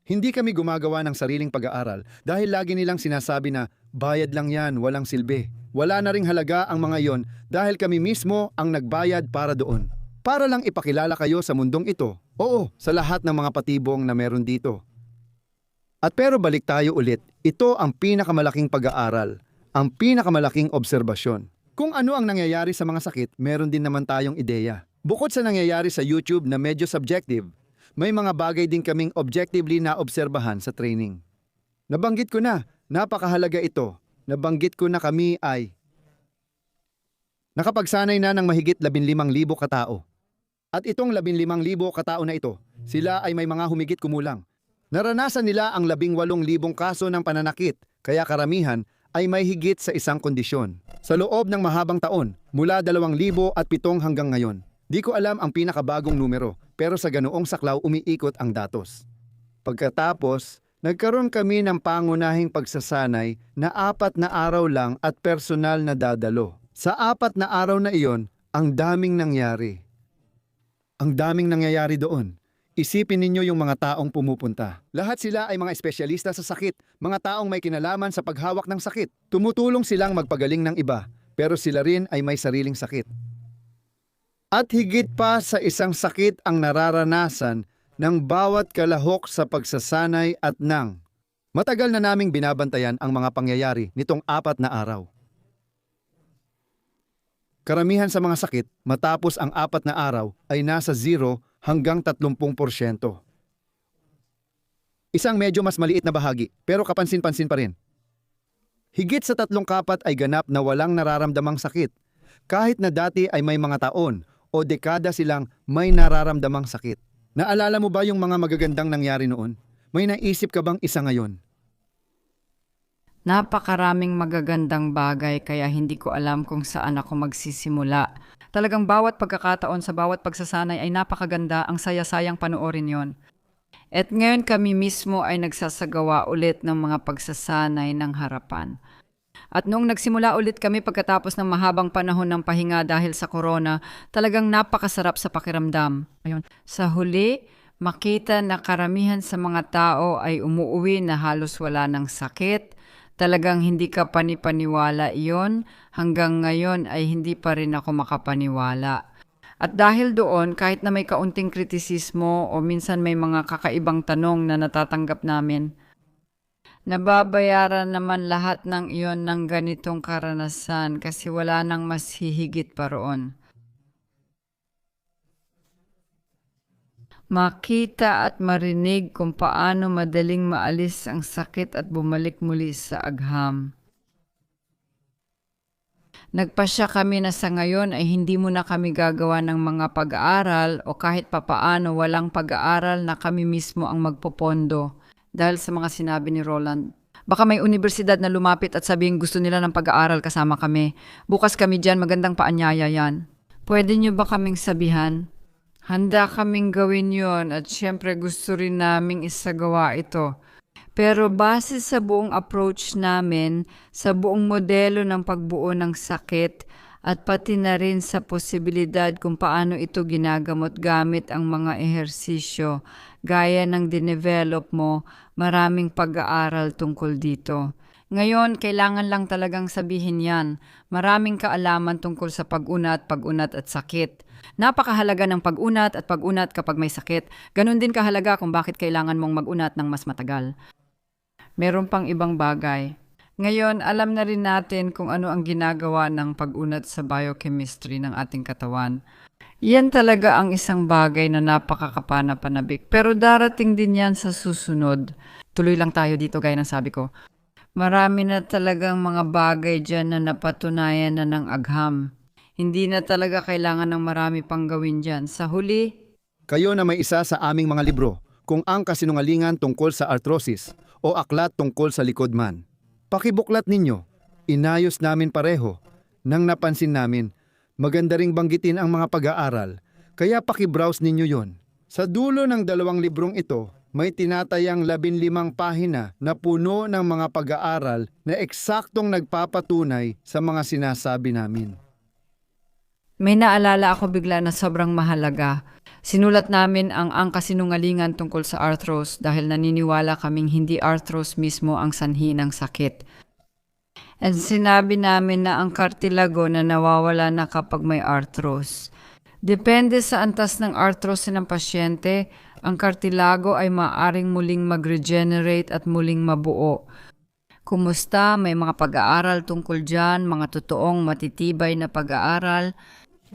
Hindi kami gumagawa ng sariling pag-aaral dahil lagi nilang sinasabi na bayad lang yan, walang silbi. Wala na ring halaga ang mga yon dahil kami mismo ang nagbayad para doon. Para lang ipakilala kayo sa mundong ito. Oo, sa lahat ng mga patibong na meron dito. At pero balik tayo ulit, ito ang pinakamalaking pag-aaral, ang pinakamalaking obserbasyon. Kung ano ang nangyayari sa mga sakit, meron din naman tayong ideya. Bukod sa nangyayari sa YouTube na medyo subjective, may mga bagay din kaming objectively na obserbahan sa training. Nabanggit ko na, napakahalaga ito. Nabanggit ko na kami ay nakapagsanay na ng mahigit 15,000 katao. At itong 15,000 katao na ito, sila ay may mga humigit kumulang. Naranasan nila ang 18,000 kaso ng pananakit, kaya karamihan ay may higit sa isang kondisyon. Sa loob ng mahabang taon, mula 2007 hanggang ngayon. Di ko alam ang pinakabagong numero, pero sa ganoong saklaw umiikot ang datos. Pagkatapos, nagkaroon kami ng pangunahing pagsasanay na 4 na araw lang at personal na dadalo. Sa 4 na araw na iyon, ang daming nangyari. Ang daming nangyayari doon. Isipin ninyo yung mga taong pumupunta. Lahat sila ay mga espesyalista sa sakit, mga taong may kinalaman sa paghawak ng sakit. Tumutulong silang magpagaling ng iba, pero sila rin ay may sariling sakit. At higit pa sa isang sakit ang nararanasan ng bawat kalahok sa pagsasanay at ng matagal na naming binabantayan ang mga pangyayari nitong 4 na araw. Karamihan sa mga sakit matapos ang 4 na araw ay nasa 0 hanggang 30%. Isang medyo mas maliit na bahagi pero kapansin-pansin pa rin. Higit sa 3 kapat ay ganap na walang nararamdamang sakit kahit na dati ay may mga taon o dekada silang may nararamdamang sakit. Naalala mo ba yung mga magagandang nangyari noon? May naisip ka bang isa ngayon? Napakaraming magagandang bagay kaya hindi ko alam kung saan ako magsisimula. Talagang bawat pagkakataon sa bawat pagsasanay ay napakaganda, ang saya-sayang panoorin yon. At ngayon kami mismo ay nagsasagawa ulit ng mga pagsasanay ng harapan. At noong nagsimula ulit kami pagkatapos ng mahabang panahon ng pahinga dahil sa corona, talagang napakasarap sa pakiramdam. Ayun. Sa huli, makita na karamihan sa mga tao ay umuuwi na halos wala ng sakit. Talagang hindi ka panipaniwala iyon. Hanggang ngayon ay hindi pa rin ako makapaniwala. At dahil doon, kahit na may kaunting kritisismo o minsan may mga kakaibang tanong na natatanggap namin, nababayaran naman lahat ng iyon ng ganitong karanasan kasi wala nang mas hihigit pa roon. Makita at marinig kung paano madaling maalis ang sakit at bumalik muli sa agham. Nagpasya kami na sa ngayon ay hindi mo na kami gagawa ng mga pag-aaral o kahit papaano walang pag-aaral na kami mismo ang magpopondo dahil sa mga sinabi ni Roland. Baka may universidad na lumapit at sabihin gusto nila ng pag-aaral kasama kami. Bukas kami dyan, magandang paanyaya yan. Pwede nyo ba kaming sabihan? Handa kaming gawin yon at syempre gusto rin naming isagawa ito. Pero base sa buong approach namin, sa buong modelo ng pagbuo ng sakit, at pati na rin sa posibilidad kung paano ito ginagamot gamit ang mga ehersisyo, gaya ng dinevelop mo, maraming pag-aaral tungkol dito. Ngayon, kailangan lang talagang sabihin yan. Maraming kaalaman tungkol sa pag-unat at sakit. Napakahalaga ng pag-unat at pag-unat kapag may sakit. Ganon din kahalaga kung bakit kailangan mong mag-unat ng mas matagal. Meron pang ibang bagay. Ngayon, alam na rin natin kung ano ang ginagawa ng pag-unat sa biochemistry ng ating katawan. Yan talaga ang isang bagay na napakakapana-panabik. Pero darating din yan sa susunod. Tuloy lang tayo dito gaya ng sabi ko. Marami na talagang mga bagay dyan na napatunayan na ng agham. Hindi na talaga kailangan ng marami pang gawin dyan. Sa huli, Kayo na may isa sa aming mga libro, kung ang kasinungalingan tungkol sa arthrosis o aklat tungkol sa likod-man. Pakibuklat ninyo, inayos namin pareho. Nang napansin namin, maganda ring banggitin ang mga pag-aaral, kaya pakibrowse ninyo yon. Sa dulo ng 2 librong ito, may tinatayang 15 pahina na puno ng mga pag-aaral na eksaktong nagpapatunay sa mga sinasabi namin. may naalala ako bigla na sobrang mahalaga. Sinulat namin ang kasinungalingan tungkol sa arthros dahil naniniwala kaming hindi arthros mismo ang sanhi ng sakit. At sinabi namin na ang kartilago na nawawala na kapag may arthros. Depende sa antas ng arthros ng pasyente, ang kartilago ay maaaring muling mag-regenerate at muling mabuo. Kumusta? May mga pag-aaral tungkol dyan, mga totoong matitibay na pag-aaral.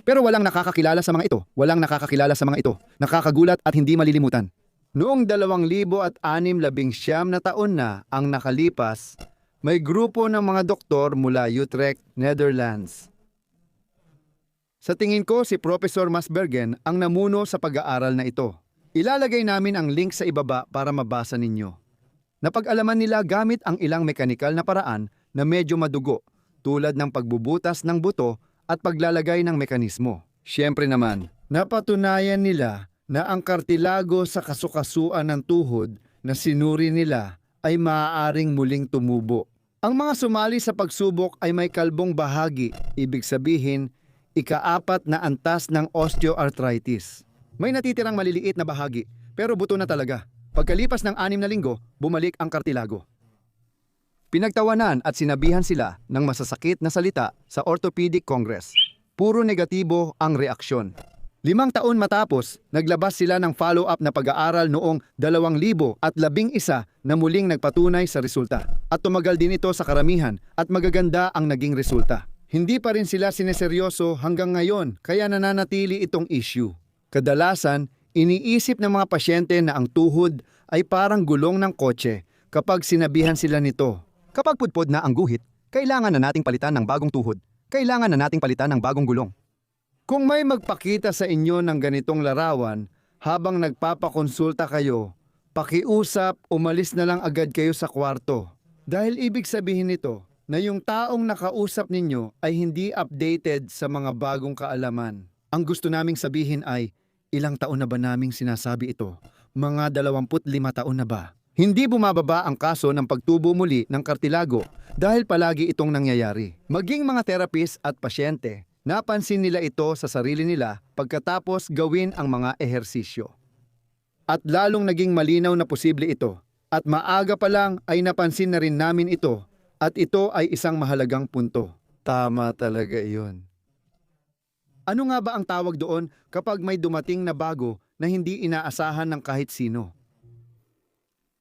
Pero walang nakakakilala sa mga ito. Walang nakakakilala sa mga ito. Nakakagulat at hindi malilimutan. Noong 2069 na taon na ang nakalipas, may grupo ng mga doktor mula Utrecht, Netherlands. Sa tingin ko, si Professor Masbergen ang namuno sa pag-aaral na ito. Ilalagay namin ang link sa ibaba para mabasa ninyo. Napag-alaman nila gamit ang ilang mekanikal na paraan na medyo madugo, tulad ng pagbubutas ng buto at paglalagay ng mekanismo. Siyempre naman, napatunayan nila na ang kartilago sa kasukasuan ng tuhod na sinuri nila ay maaaring muling tumubo. Ang mga sumali sa pagsubok ay may kalbong bahagi, ibig sabihin, ika-4 na antas ng osteoarthritis. May natitirang maliliit na bahagi, pero buto na talaga. Pagkalipas ng 6 na linggo, bumalik ang kartilago. Pinagtawanan at sinabihan sila ng masasakit na salita sa Orthopedic Congress. Puro negatibo ang reaksyon. 5 taon matapos, naglabas sila ng follow-up na pag-aaral noong 2011 na muling nagpatunay sa resulta. At tumagal din ito sa karamihan at magaganda ang naging resulta. Hindi pa rin sila sineseryoso hanggang ngayon kaya nananatili itong issue. Kadalasan, iniisip ng mga pasyente na ang tuhod ay parang gulong ng kotse kapag sinabihan sila nito. Kapag pudpod na ang guhit, kailangan na nating palitan ng bagong tuhod. Kailangan na nating palitan ng bagong gulong. Kung may magpakita sa inyo ng ganitong larawan habang nagpapakonsulta kayo, pakiusap, umalis na lang agad kayo sa kwarto. Dahil ibig sabihin nito na yung taong nakausap ninyo ay hindi updated sa mga bagong kaalaman. Ang gusto naming sabihin ay, ilang taon na ba naming sinasabi ito? Mga 25 taon na ba? Hindi bumababa ang kaso ng pagtubo muli ng kartilago dahil palagi itong nangyayari. Maging mga therapist at pasyente, napansin nila ito sa sarili nila pagkatapos gawin ang mga ehersisyo. At lalong naging malinaw na posible ito. At maaga pa lang ay napansin na rin namin ito at ito ay isang mahalagang punto. Tama talaga iyon. Ano nga ba ang tawag doon kapag may dumating na bago na hindi inaasahan ng kahit sino?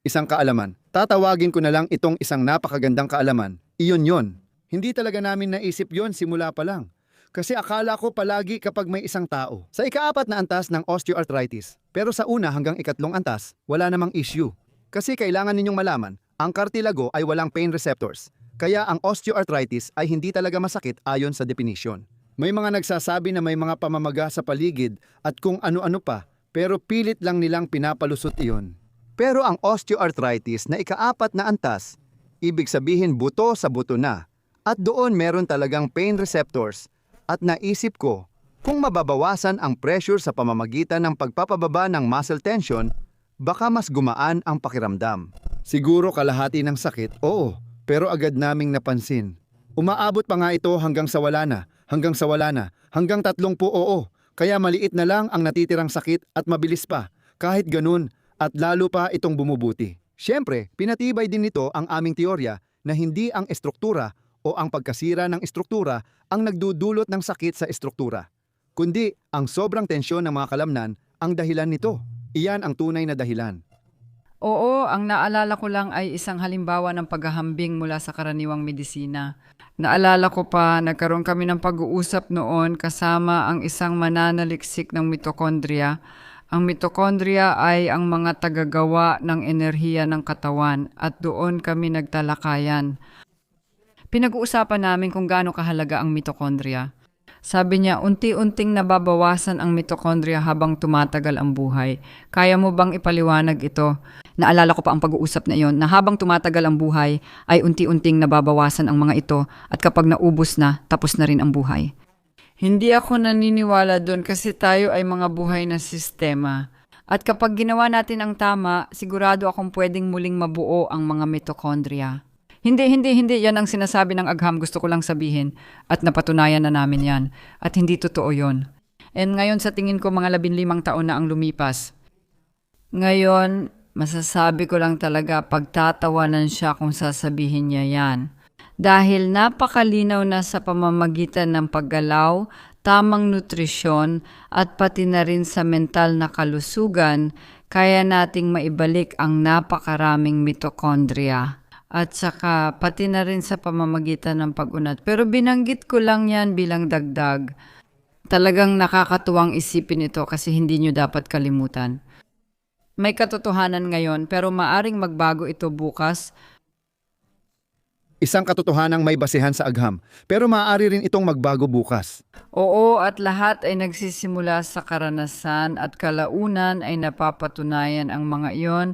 Isang kaalaman. Tatawagin ko na lang itong isang napakagandang kaalaman. Iyon yon. Hindi talaga namin naisip yon simula pa lang. Kasi akala ko palagi kapag may isang tao. Sa ika-4 na antas ng osteoarthritis. Pero sa una hanggang ika-3 antas, wala namang issue. Kasi kailangan ninyong malaman, ang kartilago ay walang pain receptors. Kaya ang osteoarthritis ay hindi talaga masakit ayon sa definition. May mga nagsasabi na may mga pamamaga sa paligid at kung ano-ano pa, pero pilit lang nilang pinapalusot iyon. Pero ang osteoarthritis na ika-4 na antas, ibig sabihin buto sa buto na. At doon meron talagang pain receptors. At naisip ko, kung mababawasan ang pressure sa pamamagitan ng pagpapababa ng muscle tension, baka mas gumaan ang pakiramdam. Siguro kalahati ng sakit, oo, pero agad naming napansin. Umaabot pa nga ito hanggang sa wala na, hanggang 30 oo. Kaya maliit na lang ang natitirang sakit at mabilis pa. Kahit ganun, at lalo pa itong bumubuti. Siyempre, pinatibay din nito ang aming teorya na hindi ang estruktura o ang pagkasira ng estruktura ang nagdudulot ng sakit sa estruktura, kundi ang sobrang tensyon ng mga kalamnan ang dahilan nito. Iyan ang tunay na dahilan. Oo, ang naalala ko lang ay isang halimbawa ng paghahambing mula sa karaniwang medisina. Naalala ko pa, nagkaroon kami ng pag-uusap noon kasama ang isang mananaliksik ng mitokondria. Ang mitokondria ay ang mga tagagawa ng enerhiya ng katawan at doon kami nagtalakayan. Pinag-uusapan namin kung gaano kahalaga ang mitokondria. Sabi niya, unti-unting nababawasan ang mitokondria habang tumatagal ang buhay. Kaya mo bang ipaliwanag ito? Naalala ko pa ang pag-uusap na iyon na habang tumatagal ang buhay ay unti-unting nababawasan ang mga ito at kapag naubos na, tapos na rin ang buhay. Hindi ako naniniwala doon kasi tayo ay mga buhay na sistema. At kapag ginawa natin ang tama, sigurado akong pwedeng muling mabuo ang mga mitokondria. Hindi. Yan ang sinasabi ng agham. Gusto ko lang sabihin. At napatunayan na namin yan. At hindi totoo yon. And ngayon sa tingin ko mga 15 taon na ang lumipas. Ngayon, masasabi ko lang talaga pagtatawanan siya kung sasabihin niya yan. Dahil napakalinaw na sa pamamagitan ng paggalaw, tamang nutrisyon at pati na rin sa mental na kalusugan, kaya nating maibalik ang napakaraming mitokondria. At saka pati na rin sa pamamagitan ng pag-unat. Pero binanggit ko lang yan bilang dagdag. Talagang nakakatuwang isipin ito kasi hindi nyo dapat kalimutan. May katotohanan ngayon pero maaring magbago ito bukas. Isang katotohanang may basehan sa agham, pero maaari rin itong magbago bukas. Oo, at lahat ay nagsisimula sa karanasan at kalaunan ay napapatunayan ang mga iyon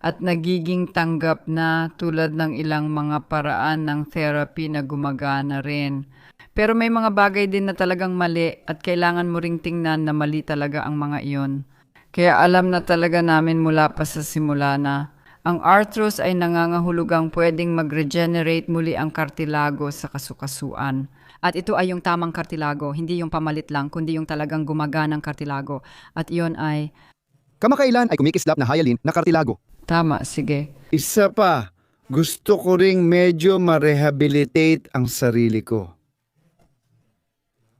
at nagiging tanggap na tulad ng ilang mga paraan ng therapy na gumagana rin. Pero may mga bagay din na talagang mali at kailangan mo ring tingnan na mali talaga ang mga iyon. Kaya alam na talaga namin mula pa sa simula na ang arthros ay nangangahulugang pwedeng mag-regenerate muli ang kartilago sa kasukasuan. At ito ay yung tamang kartilago, hindi yung pamalit lang, kundi yung talagang gumaganang kartilago. At iyon ay... Kamakailan ay kumikislap na hyalin na kartilago. Tama, sige. Isa pa, gusto ko ring medyo ma-rehabilitate ang sarili ko.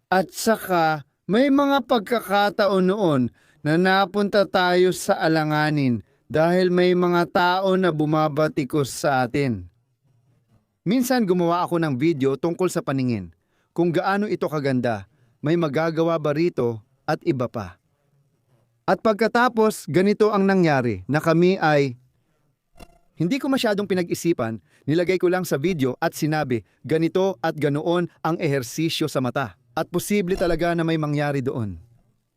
At saka, may mga pagkakataon noon na napunta tayo sa alanganin dahil may mga tao na bumabatikos sa atin. Minsan gumawa ako ng video tungkol sa paningin, kung gaano ito kaganda, may magagawa ba rito at iba pa. At pagkatapos, ganito ang nangyari na kami ay... Hindi ko masyadong pinag-isipan, nilagay ko lang sa video at sinabi, ganito at ganoon ang ehersisyo sa mata. At posible talaga na may mangyari doon.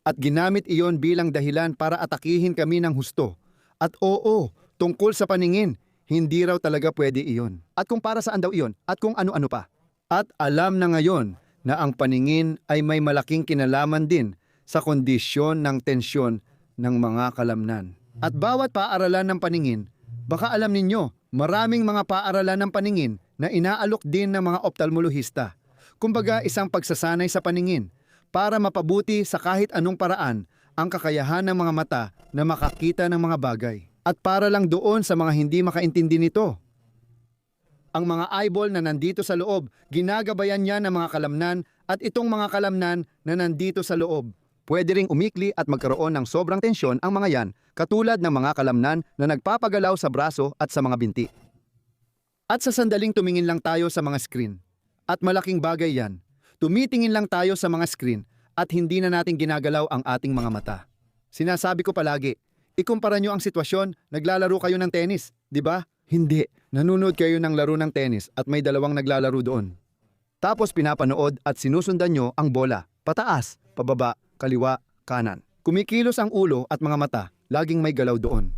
At ginamit iyon bilang dahilan para atakihin kami ng husto. At oo, tungkol sa paningin, hindi raw talaga pwede iyon. At kung para saan daw iyon, at kung ano-ano pa. At alam na ngayon na ang paningin ay may malaking kinalaman din sa kondisyon ng tensyon ng mga kalamnan. At bawat paaralan ng paningin, baka alam ninyo, maraming mga paaralan ng paningin na inaalok din ng mga ophthalmologista. Kumbaga isang pagsasanay sa paningin para mapabuti sa kahit anong paraan ang kakayahan ng mga mata na makakita ng mga bagay. At para lang doon sa mga hindi makaintindi nito. Ang mga eyeball na nandito sa loob, ginagabayan niya ng mga kalamnan at itong mga kalamnan na nandito sa loob. Pwede ring umikli at magkaroon ng sobrang tensyon ang mga yan, katulad ng mga kalamnan na nagpapagalaw sa braso at sa mga binti. At sa sandaling tumingin lang tayo sa mga screen. At malaking bagay yan. Tumitingin lang tayo sa mga screen at hindi na natin ginagalaw ang ating mga mata. Sinasabi ko palagi, ikumpara nyo ang sitwasyon, naglalaro kayo ng tennis, di ba? Hindi. Nanonood kayo ng laro ng tennis at may dalawang naglalaro doon. Tapos pinapanood at sinusundan nyo ang bola, pataas, pababa, kaliwa, kanan. Kumikilos ang ulo at mga mata, laging may galaw doon.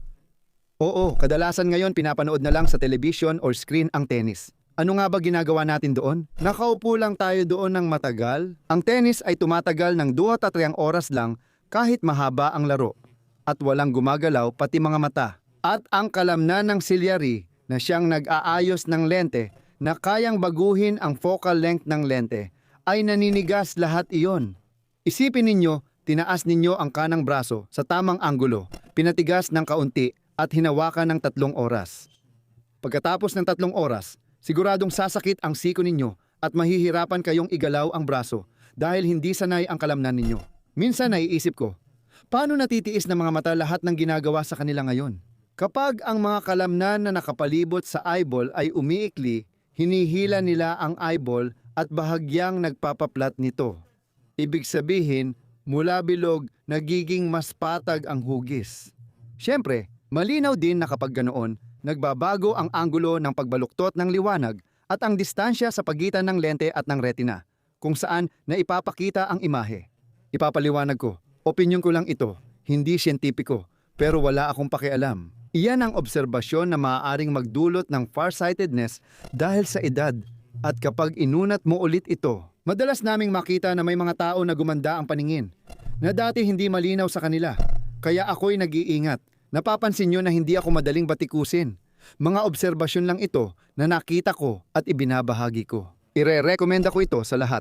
Oo, kadalasan ngayon pinapanood na lang sa television or screen ang tennis. Ano nga ba ginagawa natin doon? Nakaupo lang tayo doon ng matagal. Ang tennis ay tumatagal ng 2 at 3 oras lang kahit mahaba ang laro. At walang gumagalaw pati mga mata. At ang kalamnan ng silyari na siyang nag-aayos ng lente na kayang baguhin ang focal length ng lente ay naninigas lahat iyon. Isipin ninyo, tinaas ninyo ang kanang braso sa tamang anggulo, pinatigas ng kaunti at hinawakan ng 3 oras. Pagkatapos ng 3 oras, siguradong sasakit ang siko ninyo at mahihirapan kayong igalaw ang braso dahil hindi sanay ang kalamnan ninyo. Minsan naiisip ko, paano natitiis ng mga mata lahat ng ginagawa sa kanila ngayon? Kapag ang mga kalamnan na nakapalibot sa eyeball ay umiikli, hinihila nila ang eyeball at bahagyang nagpapaplat nito. Ibig sabihin, mula bilog nagiging mas patag ang hugis. Siyempre, malinaw din na kapag ganoon, nagbabago ang anggulo ng pagbaluktot ng liwanag at ang distansya sa pagitan ng lente at ng retina, kung saan naipapakita ang imahe. Ipapaliwanag ko, opinyon ko lang ito, hindi siyentipiko, pero wala akong pakialam. Iyan ang obserbasyon na maaaring magdulot ng farsightedness dahil sa edad. At kapag inunat mo ulit ito, madalas naming makita na may mga tao na gumanda ang paningin, na dati hindi malinaw sa kanila. Kaya ako'y nag-iingat. Napapansin nyo na hindi ako madaling batikusin. Mga obserbasyon lang ito na nakita ko at ibinabahagi ko. Ire-recommenda ko ito sa lahat.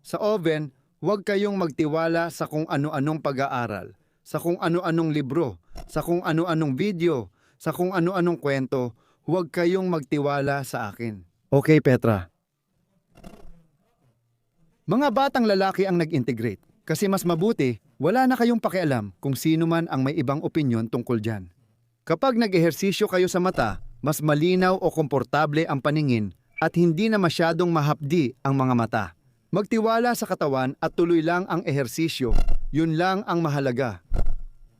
Sa oven, huwag kayong magtiwala sa kung ano-anong pag-aaral, sa kung ano-anong libro, sa kung ano-anong video, sa kung ano-anong kwento. Huwag kayong magtiwala sa akin. Okay, Petra. Mga batang lalaki ang nag-integrate. Kasi mas mabuti, wala na kayong pakialam kung sino man ang may ibang opinyon tungkol dyan. Kapag nag-ehersisyo kayo sa mata, mas malinaw o komportable ang paningin at hindi na masyadong mahapdi ang mga mata. Magtiwala sa katawan at tuloy lang ang ehersisyo, yun lang ang mahalaga.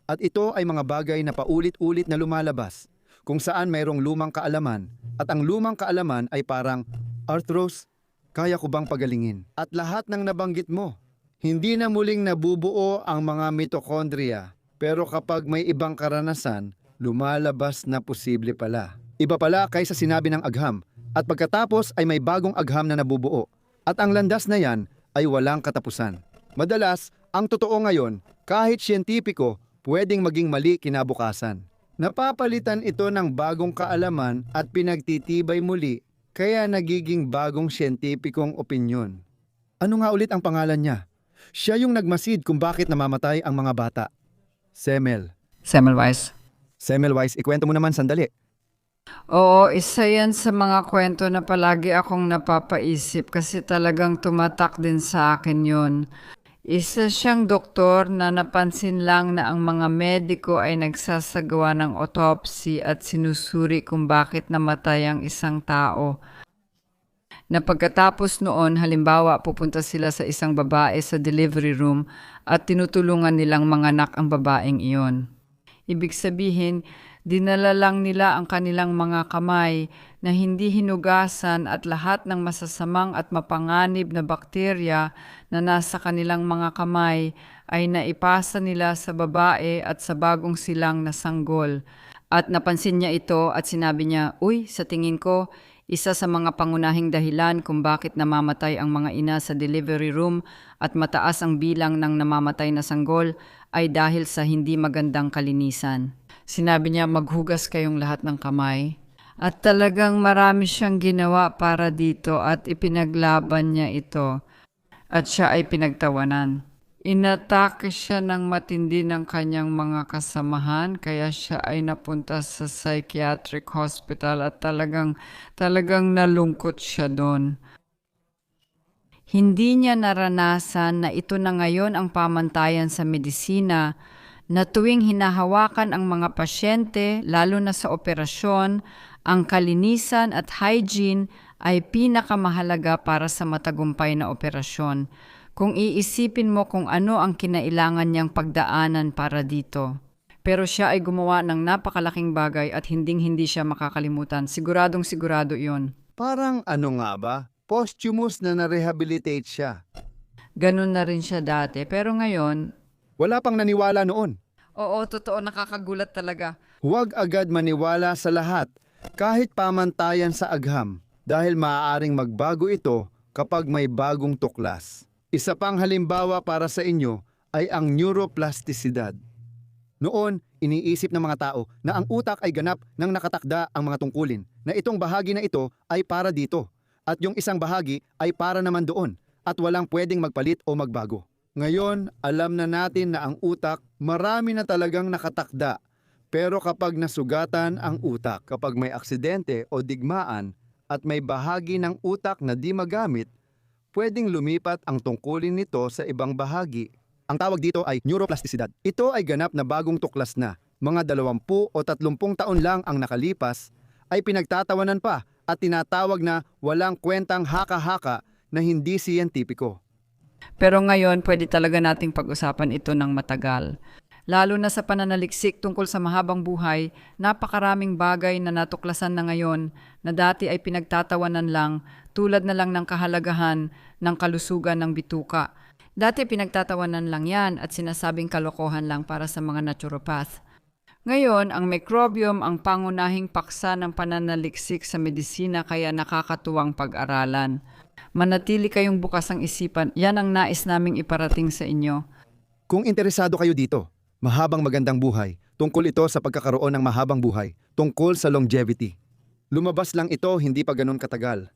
At ito ay mga bagay na paulit-ulit na lumalabas, kung saan mayroong lumang kaalaman, at ang lumang kaalaman ay parang, Arthros, kaya ko bang pagalingin? At lahat ng nabanggit mo, hindi na muling nabubuo ang mga mitochondria, pero kapag may ibang karanasan, lumalabas na posible pala. Iba pala kaysa sinabi ng agham, at pagkatapos ay may bagong agham na nabubuo, at ang landas na yan ay walang katapusan. Madalas, ang totoo ngayon, kahit siyentipiko, pwedeng maging mali kinabukasan. Napapalitan ito ng bagong kaalaman at pinagtitibay muli, kaya nagiging bagong siyentipikong opinyon. Ano nga ulit ang pangalan niya? Siya yung nagmasid kung bakit namamatay ang mga bata. Semmelweis. Semmelweis, ikwento mo naman sandali. Oo, isa yan sa mga kwento na palagi akong napapaisip kasi talagang tumatak din sa akin yun. Isa siyang doktor na napansin lang na ang mga mediko ay nagsasagawa ng autopsy at sinusuri kung bakit namatay ang isang tao. Na pagkatapos noon, halimbawa, pupunta sila sa isang babae sa delivery room at tinutulungan nilang manganak ang babaeng iyon. Ibig sabihin, dinala lang nila ang kanilang mga kamay na hindi hinugasan at lahat ng masasamang at mapanganib na bakterya na nasa kanilang mga kamay ay naipasa nila sa babae at sa bagong silang na sanggol. At napansin niya ito at sinabi niya, "Uy, sa tingin ko, isa sa mga pangunahing dahilan kung bakit namamatay ang mga ina sa delivery room at mataas ang bilang ng namamatay na sanggol ay dahil sa hindi magandang kalinisan." Sinabi niya, maghugas kayong lahat ng kamay. At talagang marami siyang ginawa para dito at ipinaglaban niya ito. At siya ay pinagtawanan. Inatake siya ng matindi ng kanyang mga kasamahan kaya siya ay napunta sa psychiatric hospital at talagang nalungkot siya doon. Hindi niya naranasan na ito na ngayon ang pamantayan sa medisina na tuwing hinahawakan ang mga pasyente, lalo na sa operasyon, ang kalinisan at hygiene ay pinakamahalaga para sa matagumpay na operasyon. Kung iisipin mo kung ano ang kinailangan niyang pagdaanan para dito. Pero siya ay gumawa ng napakalaking bagay at hinding-hindi siya makakalimutan. Siguradong sigurado iyon. Parang ano nga ba? Posthumous na na-rehabilitate siya. Ganun na rin siya dati. Pero ngayon, Wala pang naniwala noon. Oo, totoo, nakakagulat talaga. Huwag agad maniwala sa lahat, kahit pamantayan sa agham, dahil maaaring magbago ito kapag may bagong tuklas. Isa pang halimbawa para sa inyo ay ang neuroplasticidad. Noon, iniisip ng mga tao na ang utak ay ganap ng nakatakda ang mga tungkulin, na itong bahagi na ito ay para dito, at yung isang bahagi ay para naman doon, at walang pwedeng magpalit o magbago. Ngayon, alam na natin na ang utak marami na talagang nakatakda. Pero kapag nasugatan ang utak, kapag may aksidente o digmaan at may bahagi ng utak na di magamit, pwedeng lumipat ang tungkulin nito sa ibang bahagi. Ang tawag dito ay neuroplasticidad. Ito ay ganap na bagong tuklas na. Mga 20 o 30 taon lang ang nakalipas, ay pinagtatawanan pa at tinatawag na walang kwentang haka-haka na hindi siyentipiko. Pero ngayon, pwede talaga nating pag-usapan ito ng matagal. Lalo na sa pananaliksik tungkol sa mahabang buhay, napakaraming bagay na natuklasan na ngayon na dati ay pinagtatawanan lang, tulad na lang ng kahalagahan ng kalusugan ng bituka. Dati pinagtatawanan lang yan at sinasabing kalokohan lang para sa mga naturopath. Ngayon, ang microbiome ang pangunahing paksa ng pananaliksik sa medisina, kaya nakakatuwang pag-aralan. Manatili kayong bukas ang isipan, yan ang nais naming iparating sa inyo. Kung interesado kayo dito, mahabang magandang buhay, tungkol ito sa pagkakaroon ng mahabang buhay, tungkol sa longevity. Lumabas lang ito hindi pa ganun katagal.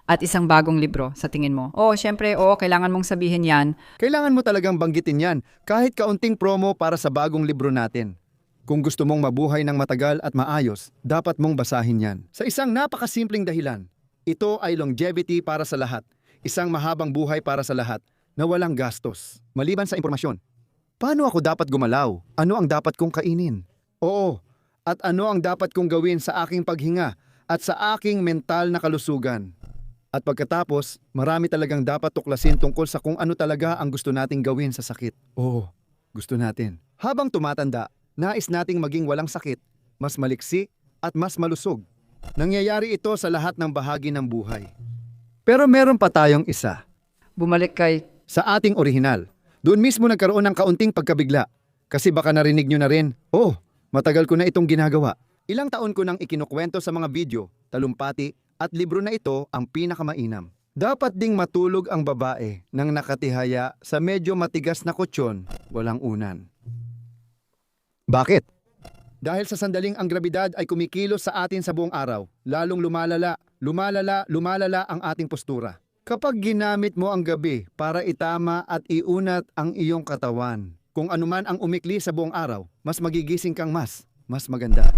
At isang bagong libro, sa tingin mo? Oo, syempre, oo, kailangan mong sabihin yan. Kailangan mo talagang banggitin yan, kahit kaunting promo para sa bagong libro natin. Kung gusto mong mabuhay ng matagal at maayos, dapat mong basahin yan. Sa isang napakasimpleng dahilan, ito ay longevity para sa lahat. Isang mahabang buhay para sa lahat, na walang gastos. Maliban sa impormasyon. Paano ako dapat gumalaw? Ano ang dapat kong kainin? Oo, at ano ang dapat kong gawin sa aking paghinga at sa aking mental na kalusugan? At pagkatapos, marami talagang dapat tuklasin tungkol sa kung ano talaga ang gusto nating gawin sa sakit. Oo, gusto natin. Habang tumatanda, nais nating maging walang sakit, mas maliksi at mas malusog. Nangyayari ito sa lahat ng bahagi ng buhay. Pero meron pa tayong isa. Bumalik kay... Sa ating orihinal, doon mismo nagkaroon ng kaunting pagkabigla. Kasi baka narinig nyo na rin, matagal ko na itong ginagawa. Ilang taon ko nang ikinukwento sa mga video, talumpati, at libro na ito ang pinakamainam. Dapat ding matulog ang babae nang nakatihaya sa medyo matigas na kutsyon, walang unan. Bakit? Dahil sa sandaling ang grabidad ay kumikilos sa atin sa buong araw, lalong lumalala ang ating postura. Kapag ginamit mo ang gabi para itama at iunat ang iyong katawan, kung anuman ang umikli sa buong araw, mas magigising kang mas maganda.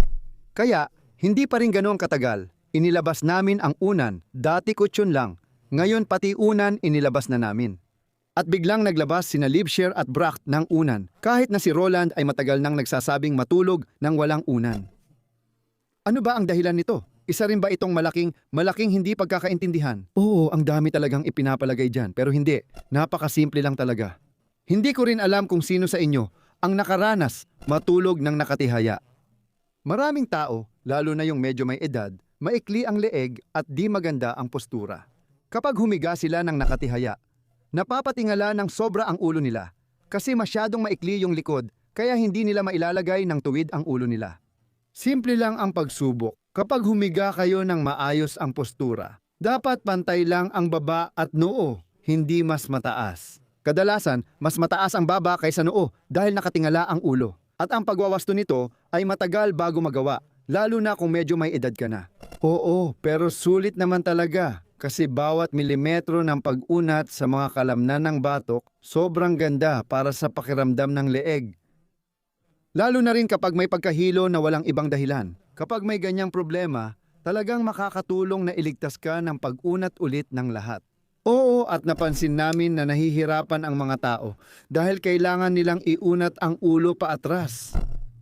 Kaya, hindi pa rin ganoon katagal. Inilabas namin ang unan, dati kutsyon lang. Ngayon pati unan inilabas na namin. At biglang naglabas sina Liebscher at Bracht ng unan, kahit na si Roland ay matagal nang nagsasabing matulog ng walang unan. Ano ba ang dahilan nito? Isa rin ba itong malaking hindi pagkakaintindihan? Oo, ang dami talagang ipinapalagay dyan, pero hindi. Napakasimple lang talaga. Hindi ko rin alam kung sino sa inyo ang nakaranas matulog ng nakatihaya. Maraming tao, lalo na yung medyo may edad, maikli ang leeg at di maganda ang postura. Kapag humiga sila ng nakatihaya, napapatingala ng sobra ang ulo nila kasi masyadong maikli yung likod, kaya hindi nila mailalagay ng tuwid ang ulo nila. Simple lang ang pagsubok. Kapag humiga kayo ng maayos ang postura, dapat pantay lang ang baba at noo, hindi mas mataas. Kadalasan, mas mataas ang baba kaysa noo dahil nakatingala ang ulo. At ang pagwawasto nito ay matagal bago magawa, lalo na kung medyo may edad ka na. Oo, pero sulit naman talaga kasi bawat milimetro ng pag-unat sa mga kalamnan ng batok, sobrang ganda para sa pakiramdam ng leeg. Lalo na rin kapag may pagkahilo na walang ibang dahilan. Kapag may ganyang problema, talagang makakatulong na iligtas ka ng pag-unat ulit ng lahat. Oo, at napansin namin na nahihirapan ang mga tao dahil kailangan nilang iunat ang ulo paatras.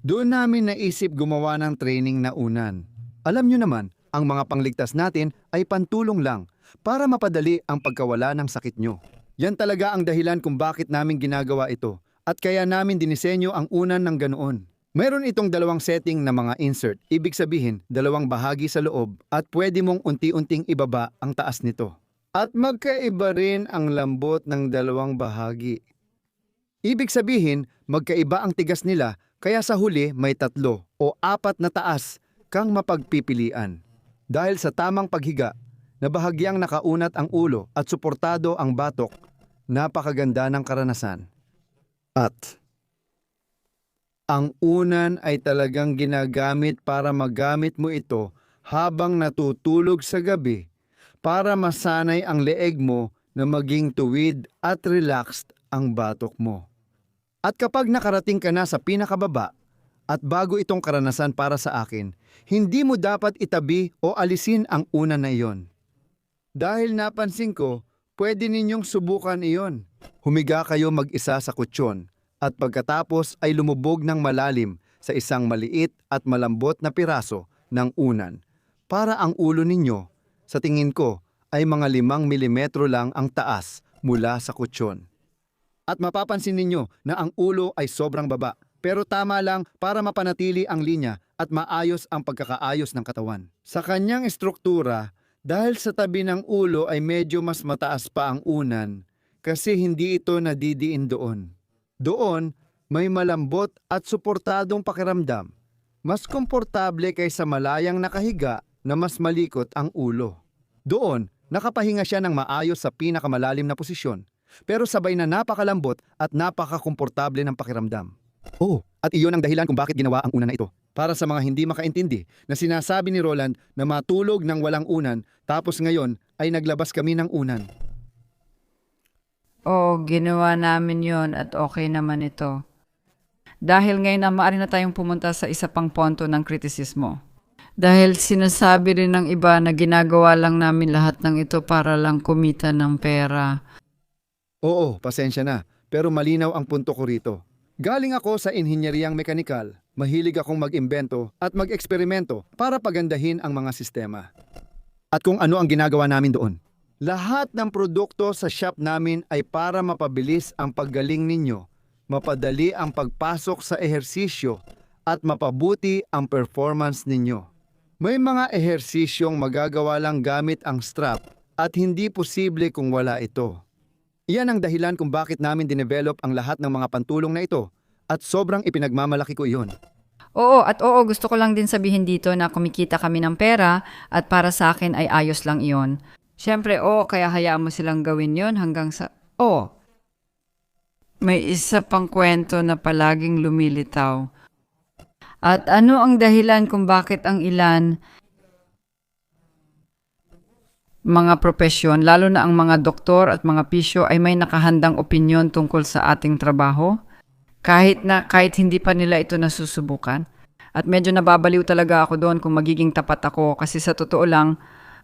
Doon namin naisip gumawa ng training na unan. Alam nyo naman, ang mga pangligtas natin ay pantulong lang para mapadali ang pagkawala ng sakit nyo. Yan talaga ang dahilan kung bakit namin ginagawa ito at kaya namin dinisenyo ang unan ng ganoon. Mayroon itong dalawang setting na mga insert, ibig sabihin dalawang bahagi sa loob at pwede mong unti-unting ibaba ang taas nito. At magkaiba rin ang lambot ng dalawang bahagi. Ibig sabihin, magkaiba ang tigas nila Kaya sa huli may 3 o 4 na taas kang mapagpipilian. Dahil sa tamang paghiga na bahagyang nakaunat ang ulo at suportado ang batok, napakaganda ng karanasan. At ang unan ay talagang ginagamit para magamit mo ito habang natutulog sa gabi para masanay ang leeg mo na maging tuwid at relaxed ang batok mo. At kapag nakarating ka na sa pinakababa at bago itong karanasan para sa akin, hindi mo dapat itabi o alisin ang unan na iyon. Dahil napansin ko, pwede ninyong subukan iyon. Humiga kayo mag-isa sa kutsyon at pagkatapos ay lumubog ng malalim sa isang maliit at malambot na piraso ng unan para ang ulo ninyo, sa tingin ko, ay mga 5 milimetro lang ang taas mula sa kutsyon. At mapapansin ninyo na ang ulo ay sobrang baba, pero tama lang para mapanatili ang linya at maayos ang pagkakaayos ng katawan. Sa kanyang estruktura, dahil sa tabi ng ulo ay medyo mas mataas pa ang unan kasi hindi ito nadidiin doon. Doon, may malambot at suportadong pakiramdam. Mas komportable kaysa malayang nakahiga na mas malikot ang ulo. Doon, nakapahinga siya ng maayos sa pinakamalalim na posisyon, pero sabay na napakalambot at napakakomportable ng pakiramdam. Oh, at iyon ang dahilan kung bakit ginawa ang unan na ito. Para sa mga hindi makaintindi na sinasabi ni Roland na matulog ng walang unan tapos ngayon ay naglabas kami ng unan. Oo, ginawa namin yon at okay naman ito. Dahil ngayon na maaari na tayong pumunta sa isa pang punto ng kritisismo. Dahil sinasabi rin ng iba na ginagawa lang namin lahat ng ito para lang kumita ng pera. Oo, pasensya na, pero malinaw ang punto ko rito. Galing ako sa inhinyeriyang mekanikal, mahilig akong mag-imbento at mag-eksperimento para pagandahin ang mga sistema. At kung ano ang ginagawa namin doon. Lahat ng produkto sa shop namin ay para mapabilis ang paggaling ninyo, mapadali ang pagpasok sa ehersisyo at mapabuti ang performance ninyo. May mga ehersisyong magagawa lang gamit ang strap at hindi posible kung wala ito. Iyan ang dahilan kung bakit namin dinevelop ang lahat ng mga pantulong na ito at sobrang ipinagmamalaki ko iyon. Oo, gusto ko lang din sabihin dito na kumikita kami ng pera at para sa akin ay ayos lang iyon. Siyempre, kaya hayaan mo silang gawin yon hanggang sa... May isa pang kwento na palaging lumilitaw. At ano ang dahilan kung bakit ang ilan mga propesyon, lalo na ang mga doktor at mga pisyo ay may nakahandang opinyon tungkol sa ating trabaho? Kahit hindi pa nila ito nasusubukan? At medyo nababaliw talaga ako doon kung magiging tapat ako kasi sa totoo lang,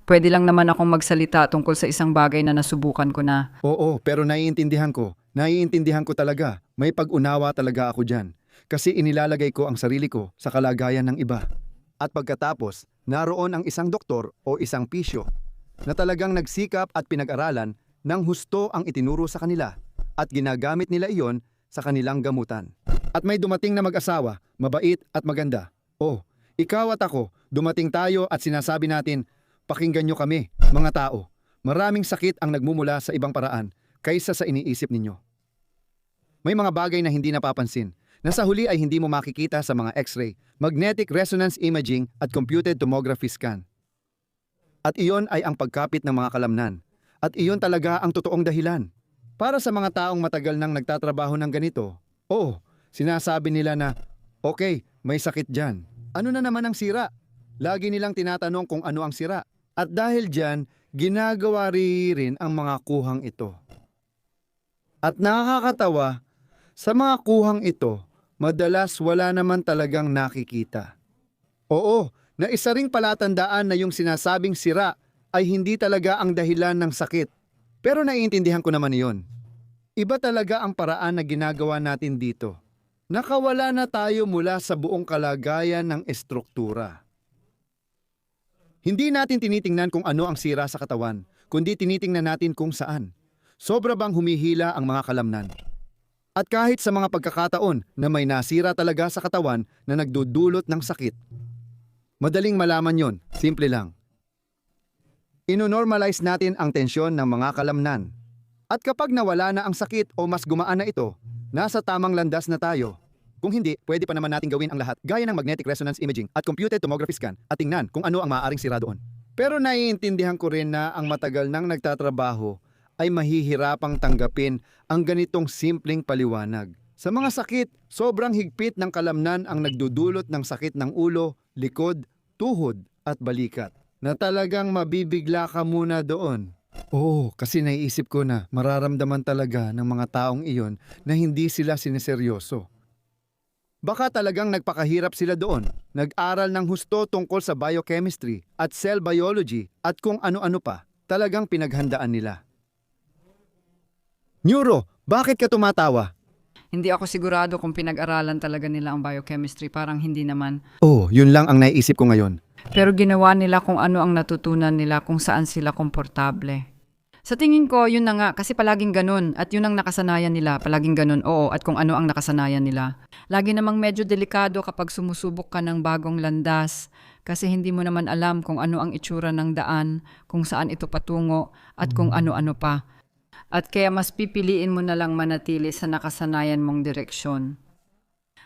pwede lang naman akong magsalita tungkol sa isang bagay na nasubukan ko na. Oo, pero naiintindihan ko. Naiintindihan ko talaga. May pag-unawa talaga ako dyan. Kasi inilalagay ko ang sarili ko sa kalagayan ng iba. At pagkatapos, naroon ang isang doktor o isang pisyo na talagang nagsikap at pinag-aralan ng husto ang itinuro sa kanila at ginagamit nila iyon sa kanilang gamutan. At may dumating na mag-asawa, mabait at maganda. Ikaw at ako, dumating tayo at sinasabi natin, pakinggan nyo kami, mga tao. Maraming sakit ang nagmumula sa ibang paraan kaysa sa iniisip ninyo. May mga bagay na hindi napapansin, na sa huli ay hindi mo makikita sa mga X-ray, magnetic resonance imaging at computed tomography scan. At iyon ay ang pagkapit ng mga kalamnan. At iyon talaga ang totoong dahilan. Para sa mga taong matagal nang nagtatrabaho ng ganito, sinasabi nila na, okay, may sakit dyan. Ano na naman ang sira? Lagi nilang tinatanong kung ano ang sira. At dahil dyan, ginagawa rin ang mga kuhang ito. At nakakatawa, sa mga kuhang ito, madalas wala naman talagang nakikita. Na isa ring palatandaan na yung sinasabing sira ay hindi talaga ang dahilan ng sakit. Pero naiintindihan ko naman iyon. Iba talaga ang paraan na ginagawa natin dito. Nakawala na tayo mula sa buong kalagayan ng estruktura. Hindi natin tinitingnan kung ano ang sira sa katawan, kundi tinitingnan natin kung saan. Sobra bang humihila ang mga kalamnan? At kahit sa mga pagkakataon na may nasira talaga sa katawan na nagdudulot ng sakit, madaling malaman yon, simple lang. Ino-normalize natin ang tensyon ng mga kalamnan. At kapag nawala na ang sakit o mas gumaan na ito, nasa tamang landas na tayo. Kung hindi, pwede pa naman natin gawin ang lahat gaya ng magnetic resonance imaging at computed tomography scan at tingnan kung ano ang maaaring sira doon. Pero naiintindihan ko rin na ang matagal nang nagtatrabaho ay mahihirapang tanggapin ang ganitong simpleng paliwanag. Sa mga sakit, sobrang higpit ng kalamnan ang nagdudulot ng sakit ng ulo, likod, tuhod at balikat. Na talagang mabibigla ka muna doon. Oo, kasi naiisip ko na mararamdaman talaga ng mga taong iyon na hindi sila sineseryoso. Baka talagang nagpakahirap sila doon. Nag-aral ng husto tungkol sa biochemistry at cell biology at kung ano-ano pa. Talagang pinaghandaan nila. Neuro, bakit ka tumatawa? Hindi ako sigurado kung pinag-aralan talaga nila ang biochemistry, parang hindi naman. Oh, yun lang ang naiisip ko ngayon. Pero ginawa nila kung ano ang natutunan nila, kung saan sila komportable. Sa tingin ko, yun na nga, kasi palaging ganun, at yun ang nakasanayan nila, palaging ganun, oo, at kung ano ang nakasanayan nila. Lagi namang medyo delikado kapag sumusubok ka ng bagong landas, kasi hindi mo naman alam kung ano ang itsura ng daan, kung saan ito patungo, at kung ano-ano pa. At kaya mas pipiliin mo na lang manatili sa nakasanayan mong direksyon.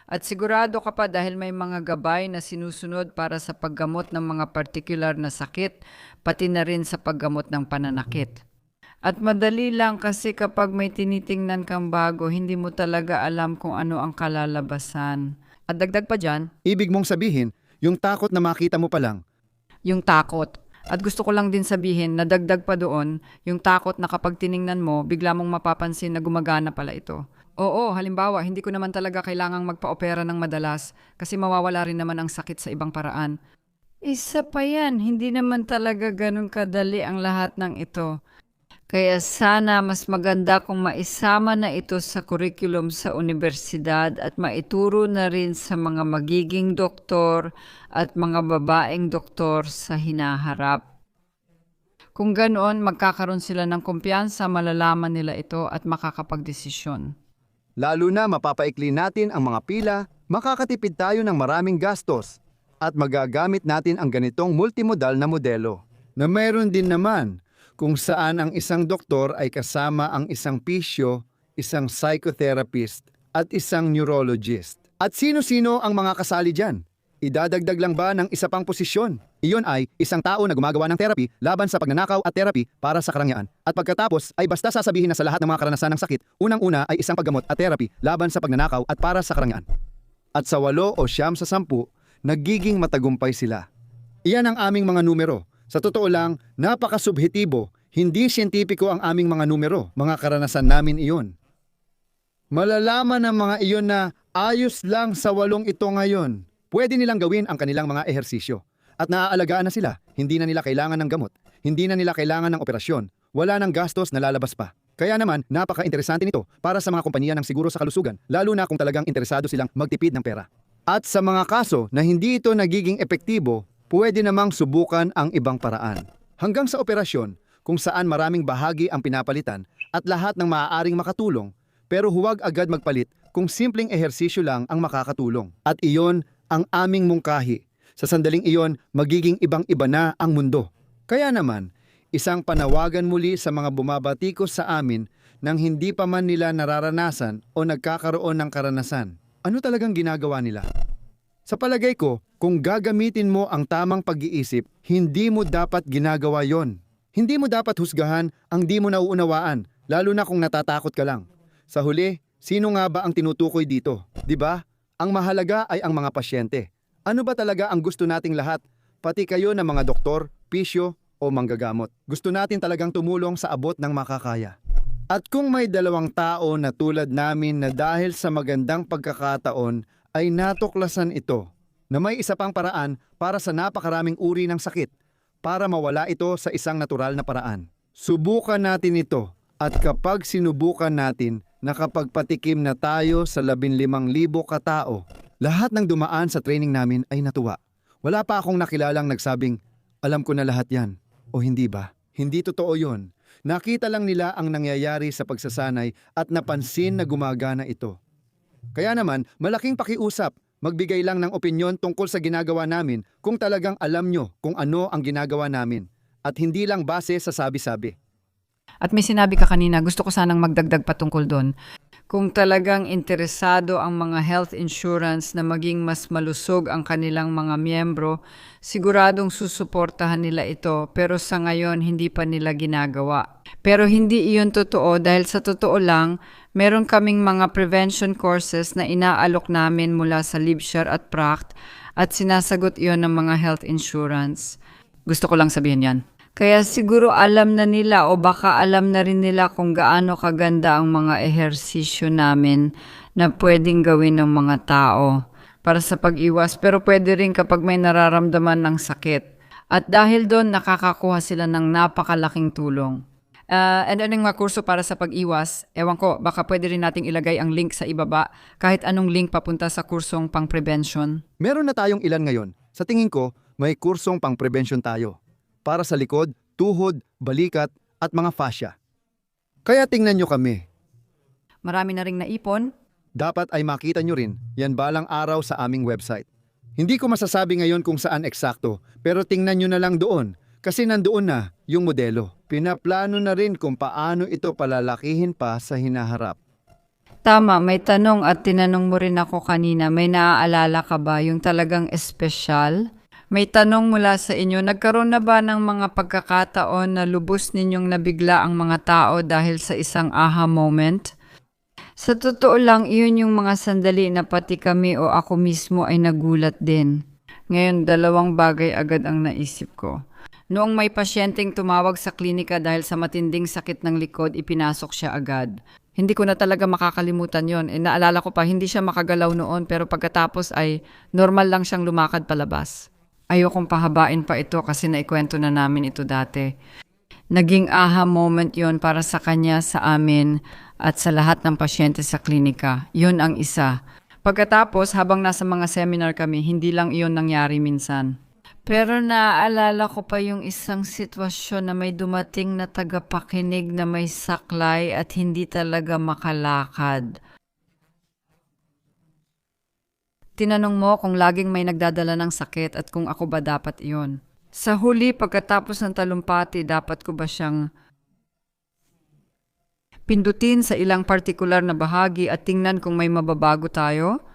At sigurado ka pa dahil may mga gabay na sinusunod para sa paggamot ng mga particular na sakit, pati na rin sa paggamot ng pananakit. At madali lang kasi kapag may tinitingnan kang bago, hindi mo talaga alam kung ano ang kalalabasan. At dagdag pa dyan, Ibig mong sabihin, yung takot na makita mo pa lang. yung takot. At gusto ko lang din sabihin na dagdag pa doon, yung takot na kapag tiningnan mo, bigla mong mapapansin na gumagana pala ito. Oo, halimbawa, hindi ko naman talaga kailangang magpa-opera ng madalas kasi mawawala rin naman ang sakit sa ibang paraan. Isa pa yan, hindi naman talaga ganun kadali ang lahat ng ito. Kaya sana mas maganda kung maisama na ito sa curriculum sa universidad at maituro na rin sa mga magiging doktor at mga babaeng doktor sa hinaharap. Kung ganoon, magkakaroon sila ng kumpiyansa, malalaman nila ito at makakapagdesisyon. Lalo na mapapaikli natin ang mga pila, makakatipid tayo ng maraming gastos at magagamit natin ang ganitong multimodal na modelo. Na mayroon din naman kung saan ang isang doktor ay kasama ang isang pisyo, isang psychotherapist at isang neurologist. At sino-sino ang mga kasali dyan? Idadagdag lang ba ng isa pang posisyon? Iyon ay isang tao na gumagawa ng therapy laban sa pagnanakaw at therapy para sa karangyaan. At pagkatapos ay basta sasabihin na sa lahat ng mga karanasan ng sakit, unang-una ay isang paggamot at therapy laban sa pagnanakaw at para sa karangyaan. At sa 8 o 9 sa 10, nagiging matagumpay sila. Iyan ang aming mga numero. Sa totoo lang, napakasubhetibo, hindi siyentipiko ang aming mga numero, mga karanasan namin iyon. Malalaman ng mga iyon na ayos lang sa 8 ito ngayon. Pwede nilang gawin ang kanilang mga ehersisyo. At naaalagaan na sila, hindi na nila kailangan ng gamot, hindi na nila kailangan ng operasyon, wala ng gastos na lalabas pa. Kaya naman, napaka-interesante nito para sa mga kompanya ng siguro sa kalusugan, lalo na kung talagang interesado silang magtipid ng pera. At sa mga kaso na hindi ito nagiging epektibo, pwede namang subukan ang ibang paraan. Hanggang sa operasyon, kung saan maraming bahagi ang pinapalitan at lahat ng maaaring makatulong, pero huwag agad magpalit kung simpleng ehersisyo lang ang makakatulong. At iyon ang aming mungkahi. Sa sandaling iyon, magiging ibang-iba na ang mundo. Kaya naman, isang panawagan muli sa mga bumabatikos sa amin nang hindi pa man nila nararanasan o nagkakaroon ng karanasan. Ano talagang ginagawa nila? Sa palagay ko, kung gagamitin mo ang tamang pag-iisip, hindi mo dapat ginagawa yon. Hindi mo dapat husgahan ang di mo nauunawaan, lalo na kung natatakot ka lang. Sa huli, sino nga ba ang tinutukoy dito? 'Di ba? Ang mahalaga ay ang mga pasyente. Ano ba talaga ang gusto nating lahat? Pati kayo na mga doktor, pisyo o manggagamot. Gusto natin talagang tumulong sa abot ng makakaya. At kung may 2 tao na tulad namin na dahil sa magandang pagkakataon ay natuklasan ito, na may isa pang paraan para sa napakaraming uri ng sakit, para mawala ito sa isang natural na paraan. Subukan natin ito at kapag sinubukan natin, nakapagpatikim na tayo sa 15,000 katao. Lahat ng dumaan sa training namin ay natuwa. Wala pa akong nakilalang nagsabing, alam ko na lahat yan. O hindi ba? Hindi totoo yon. Nakita lang nila ang nangyayari sa pagsasanay at napansin na gumagana ito. Kaya naman, malaking pakiusap, magbigay lang ng opinyon tungkol sa ginagawa namin kung talagang alam nyo kung ano ang ginagawa namin. At hindi lang base sa sabi-sabi. At may sinabi ka kanina, gusto ko sanang magdagdag patungkol doon. Kung talagang interesado ang mga health insurance na maging mas malusog ang kanilang mga miyembro, siguradong susuportahan nila ito pero sa ngayon hindi pa nila ginagawa. Pero hindi iyon totoo dahil sa totoo lang, meron kaming mga prevention courses na inaalok namin mula sa Libshare at Pract at sinasagot iyon ng mga health insurance. Gusto ko lang sabihin yan. Kaya siguro alam na nila o baka alam na rin nila kung gaano kaganda ang mga ehersisyo namin na pwedeng gawin ng mga tao para sa pag-iwas. Pero pwede rin kapag may nararamdaman ng sakit. At dahil doon, nakakakuha sila ng napakalaking tulong. And anong mga kurso para sa pag-iwas? Ewan ko, baka pwede rin nating ilagay ang link sa ibaba kahit anong link papunta sa kursong pang-prevention. Meron na tayong ilan ngayon. Sa tingin ko, may kursong pang-prevention tayo. Para sa likod, tuhod, balikat, at mga fascia. Kaya tingnan nyo kami. Marami na ring naipon. Dapat ay makita nyo rin yan balang araw sa aming website. Hindi ko masasabi ngayon kung saan eksakto, pero tingnan nyo na lang doon kasi nandoon na yung modelo. Pinaplano na rin kung paano ito palalakihin pa sa hinaharap. Tama, may tanong at tinanong mo rin ako kanina. May naaalala ka ba yung talagang espesyal? May tanong mula sa inyo, nagkaroon na ba ng mga pagkakataon na lubos ninyong nabigla ang mga tao dahil sa isang aha moment? Sa totoo lang, iyon yung mga sandali na pati kami o ako mismo ay nagulat din. Ngayon, dalawang bagay agad ang naisip ko. Noong may pasyenteng tumawag sa klinika dahil sa matinding sakit ng likod, ipinasok siya agad. Hindi ko na talaga makakalimutan yon. Naalala ko pa, hindi siya makagalaw noon pero pagkatapos ay normal lang siyang lumakad palabas. Ayokong pahabain pa ito kasi naikwento na namin ito dati. Naging aha moment yon para sa kanya, sa amin, at sa lahat ng pasyente sa klinika. Yun ang isa. Pagkatapos, habang nasa mga seminar kami, hindi lang iyon nangyari minsan. Pero naaalala ko pa yung isang sitwasyon na may dumating na tagapakinig na may saklay at hindi talaga makalakad. Tinanong mo kung laging may nagdadala ng sakit at kung ako ba dapat iyon. Sa huli, pagkatapos ng talumpati, dapat ko ba siyang pindutin sa ilang partikular na bahagi at tingnan kung may mababago tayo?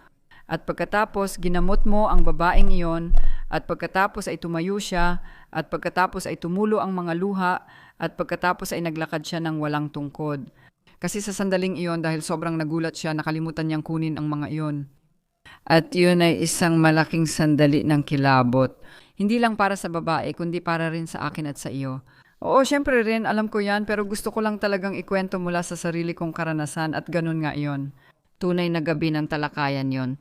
At pagkatapos, ginamot mo ang babaeng iyon at pagkatapos ay tumayo siya at pagkatapos ay tumulo ang mga luha at pagkatapos ay naglakad siya ng walang tungkod. Kasi sa sandaling iyon, dahil sobrang nagulat siya, nakalimutan niyang kunin ang mga iyon. At yun ay isang malaking sandali ng kilabot. Hindi lang para sa babae, kundi para rin sa akin at sa iyo. Oo, syempre rin, alam ko yan, pero gusto ko lang talagang ikwento mula sa sarili kong karanasan at ganun nga yon. Tunay na gabi ng talakayan yon.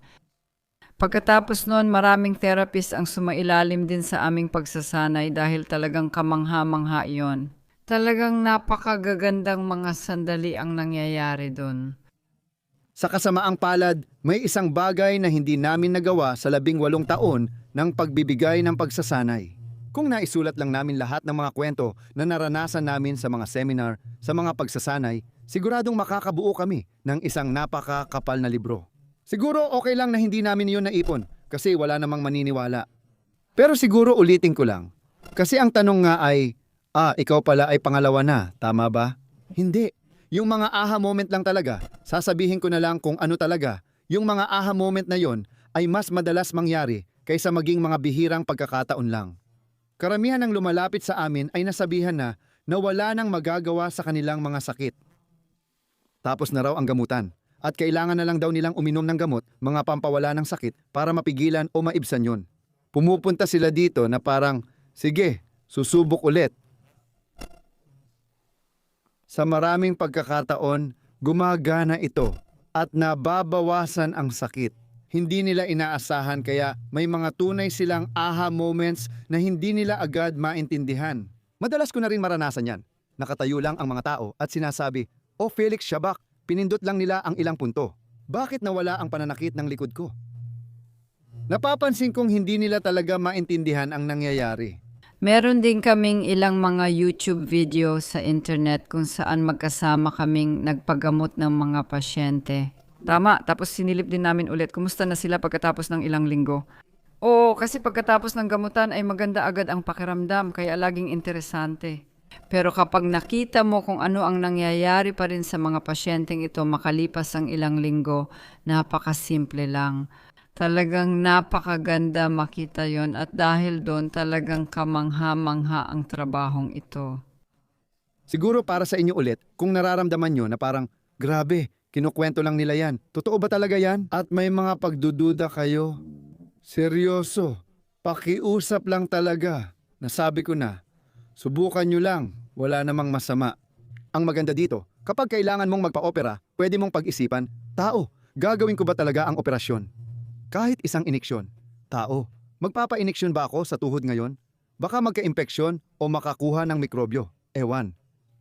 Pagkatapos noon, maraming therapist ang sumailalim din sa aming pagsasanay dahil talagang kamangha-mangha yon. Talagang napakagagandang mga sandali ang nangyayari doon. Sa kasamaang palad, may isang bagay na hindi namin nagawa sa 18 taon ng pagbibigay ng pagsasanay. Kung naisulat lang namin lahat ng mga kwento na naranasan namin sa mga seminar, sa mga pagsasanay, siguradong makakabuo kami ng isang napakakapal na libro. Siguro okay lang na hindi namin yun naipon kasi wala namang maniniwala. Pero siguro ulitin ko lang. Kasi ang tanong nga ay, ikaw pala ay pangalawa na, tama ba? Hindi. Yung mga aha moment lang talaga, sasabihin ko na lang kung ano talaga. Yung mga aha moment na yon ay mas madalas mangyari kaysa maging mga bihirang pagkakataon lang. Karamihan ng lumalapit sa amin ay nasabihan na wala nang magagawa sa kanilang mga sakit. Tapos na raw ang gamutan at kailangan na lang daw nilang uminom ng gamot, mga pampawala ng sakit para mapigilan o maibsan yon. Pumupunta sila dito na parang, sige, susubok ulit. Sa maraming pagkakataon, gumagana ito at nababawasan ang sakit. Hindi nila inaasahan kaya may mga tunay silang aha moments na hindi nila agad maintindihan. Madalas ko na rin maranasan yan. Nakatayo lang ang mga tao at sinasabi, Felix Shabak, pinindot lang nila ang ilang punto. Bakit nawala ang pananakit ng likod ko? Napapansin kong hindi nila talaga maintindihan ang nangyayari. Meron din kaming ilang mga YouTube video sa internet kung saan magkasama kaming nagpagamot ng mga pasyente. Tama, tapos sinilip din namin ulit kumusta na sila pagkatapos ng ilang linggo. Oo, kasi pagkatapos ng gamutan ay maganda agad ang pakiramdam kaya laging interesante. Pero kapag nakita mo kung ano ang nangyayari pa rin sa mga pasyenteng ito makalipas ang ilang linggo, napakasimple lang. Talagang napakaganda makita yon at dahil doon talagang kamangha-mangha ang trabahong ito. Siguro para sa inyo ulit, kung nararamdaman nyo na parang, grabe, kinukwento lang nila yan. Totoo ba talaga yan? At may mga pagdududa kayo? Seryoso, pakiusap lang talaga. Nasabi ko na, subukan nyo lang, wala namang masama. Ang maganda dito, kapag kailangan mong magpa-opera, pwede mong pag-isipan, tao, gagawin ko ba talaga ang operasyon? Kahit isang iniksyon, tao, magpapa-iniksyon ba ako sa tuhod ngayon? Baka magka-impeksyon o makakuha ng mikrobyo, ewan.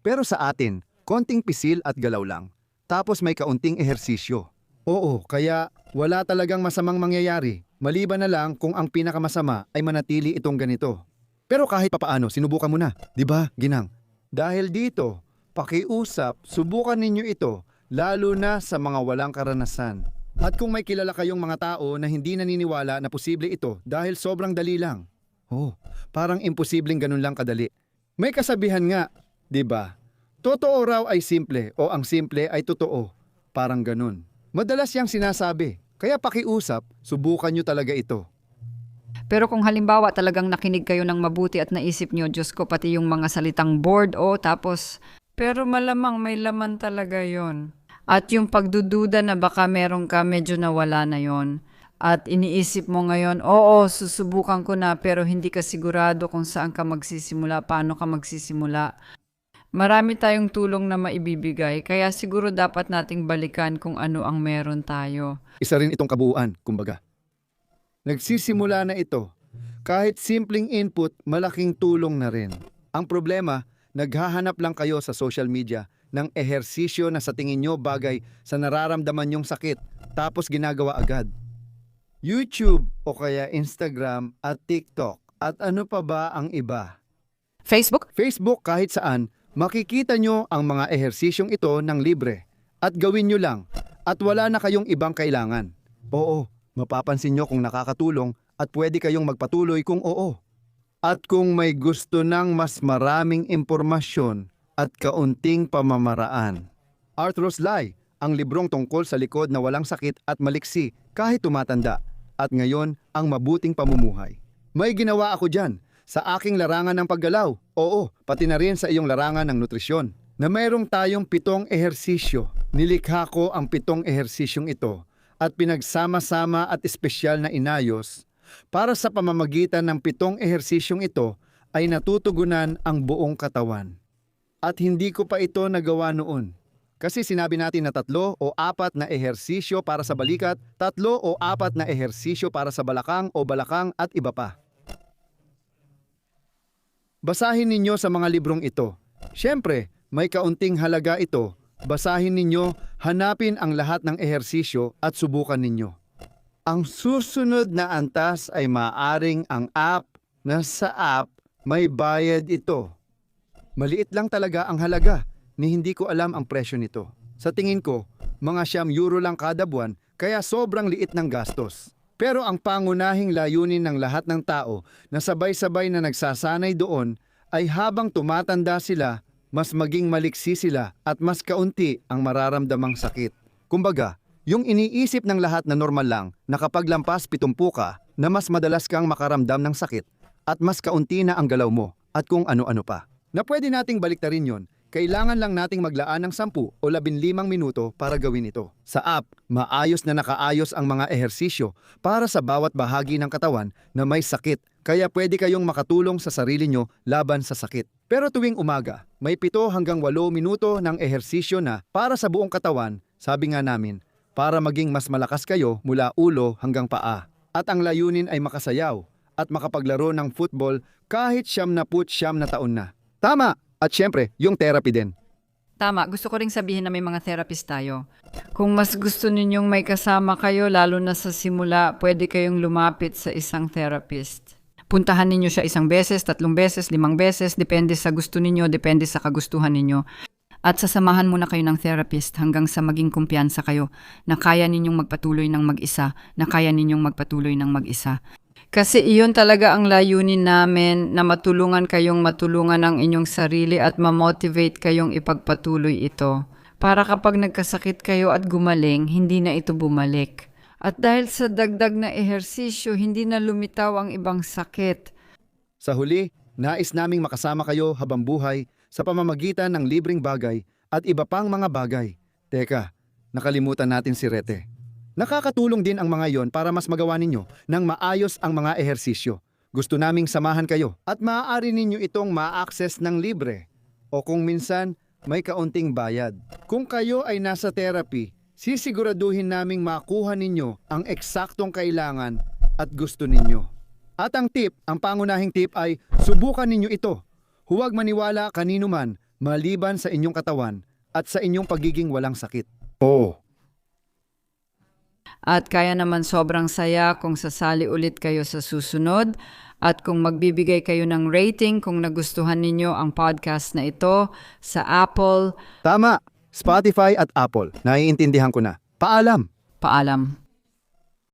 Pero sa atin, konting pisil at galaw lang. Tapos may kaunting ehersisyo. Oo, kaya wala talagang masamang mangyayari. Maliban na lang kung ang pinakamasama ay manatili itong ganito. Pero kahit papaano, sinubukan mo na. 'Di ba, Ginang? Dahil dito, pakiusap, subukan ninyo ito, lalo na sa mga walang karanasan. At kung may kilala kayong mga tao na hindi naniniwala na posible ito dahil sobrang dali lang. Oh, parang imposibleng ganun lang kadali. May kasabihan nga, 'di ba? Totoo raw ay simple o ang simple ay totoo. Parang ganun. Madalas yang sinasabi. Kaya pakiusap, subukan nyo talaga ito. Pero kung halimbawa talagang nakinig kayo ng mabuti at naisip nyo, Diyos ko, pati yung mga salitang bored, tapos, pero malamang may laman talaga yon. At yung pagdududa na baka meron ka, medyo nawala na yon. At iniisip mo ngayon, oo, susubukan ko na, pero hindi ka sigurado kung saan ka magsisimula, paano ka magsisimula. Marami tayong tulong na maibibigay, kaya siguro dapat nating balikan kung ano ang meron tayo. Isa rin itong kabuuan, kumbaga. Nagsisimula na ito. Kahit simpleng input, malaking tulong na rin. Ang problema, naghahanap lang kayo sa social media ng ehersisyo na sa tingin nyo bagay sa nararamdaman nyong sakit, tapos ginagawa agad. YouTube o kaya Instagram at TikTok at ano pa ba ang iba? Facebook? Facebook kahit saan, makikita nyo ang mga ehersisyong ito ng libre at gawin nyo lang at wala na kayong ibang kailangan. Oo, mapapansin nyo kung nakakatulong at pwede kayong magpatuloy kung oo. At kung may gusto ng mas maraming impormasyon at kaunting pamamaraan. Arthur's Lie, ang librong tungkol sa likod na walang sakit at maliksi kahit tumatanda at ngayon ang mabuting pamumuhay. May ginawa ako dyan. Sa aking larangan ng paggalaw, oo, pati na rin sa iyong larangan ng nutrisyon, na mayroong tayong 7 ehersisyo. Nilikha ko ang 7 ehersisyong ito at pinagsama-sama at espesyal na inayos para sa pamamagitan ng 7 ehersisyong ito ay natutugunan ang buong katawan. At hindi ko pa ito nagawa noon. Kasi sinabi natin na 3 o 4 na ehersisyo para sa balikat, 3 o 4 na ehersisyo para sa balakang o balakang at iba pa. Basahin ninyo sa mga librong ito. Siyempre, may kaunting halaga ito. Basahin ninyo, hanapin ang lahat ng ehersisyo at subukan ninyo. Ang susunod na antas ay maaring ang app na sa app may bayad ito. Maliit lang talaga ang halaga ni hindi ko alam ang presyo nito. Sa tingin ko, mga €9 lang kada buwan kaya sobrang liit ng gastos. Pero ang pangunahing layunin ng lahat ng tao na sabay-sabay na nagsasanay doon ay habang tumatanda sila, mas maging maliksi sila at mas kaunti ang mararamdamang sakit. Kumbaga, yung iniisip ng lahat na normal lang na kapag lampas 70 ka, na mas madalas kang makaramdam ng sakit at mas kaunti na ang galaw mo at kung ano-ano pa. Na pwede nating baliktarin yon. Kailangan lang nating maglaan ng 10 o 15 minuto para gawin ito. Sa app, maayos na nakaayos ang mga ehersisyo para sa bawat bahagi ng katawan na may sakit. Kaya pwede kayong makatulong sa sarili nyo laban sa sakit. Pero tuwing umaga, may 7 hanggang 8 minuto ng ehersisyo na para sa buong katawan, sabi nga namin, para maging mas malakas kayo mula ulo hanggang paa. At ang layunin ay makasayaw at makapaglaro ng football kahit 79 na taon na. Tama! At syempre, yung therapy din. Tama, gusto ko ring sabihin na may mga therapist tayo. Kung mas gusto ninyong may kasama kayo, lalo na sa simula, pwede kayong lumapit sa isang therapist. Puntahan ninyo siya 1 beses, 3 beses, 5 beses, depende sa gusto ninyo, depende sa kagustuhan ninyo. At sasamahan muna kayo ng therapist hanggang sa maging kumpiyansa kayo na kaya ninyong magpatuloy ng mag-isa, Kasi iyon talaga ang layunin namin, na matulungan kayong matulungan ang inyong sarili at ma-motivate kayong ipagpatuloy ito. Para kapag nagkasakit kayo at gumaling, hindi na ito bumalik. At dahil sa dagdag na ehersisyo, hindi na lumitaw ang ibang sakit. Sa huli, nais naming makasama kayo habang buhay sa pamamagitan ng libreng bagay at iba pang mga bagay. Teka, nakalimutan natin si Rete. Nakakatulong din ang mga yon para mas magawa ninyo ng maayos ang mga ehersisyo. Gusto naming samahan kayo at maaari ninyo itong ma-access ng libre o kung minsan may kaunting bayad. Kung kayo ay nasa therapy, sisiguraduhin naming makuha ninyo ang eksaktong kailangan at gusto ninyo. At ang pangunahing tip ay subukan ninyo ito. Huwag maniwala kanino man maliban sa inyong katawan at sa inyong pagiging walang sakit. Oo. At kaya naman sobrang saya kung sasali ulit kayo sa susunod at kung magbibigay kayo ng rating kung nagustuhan ninyo ang podcast na ito sa Apple. Tama, Spotify at Apple. Naiintindihan ko na. Paalam. Paalam.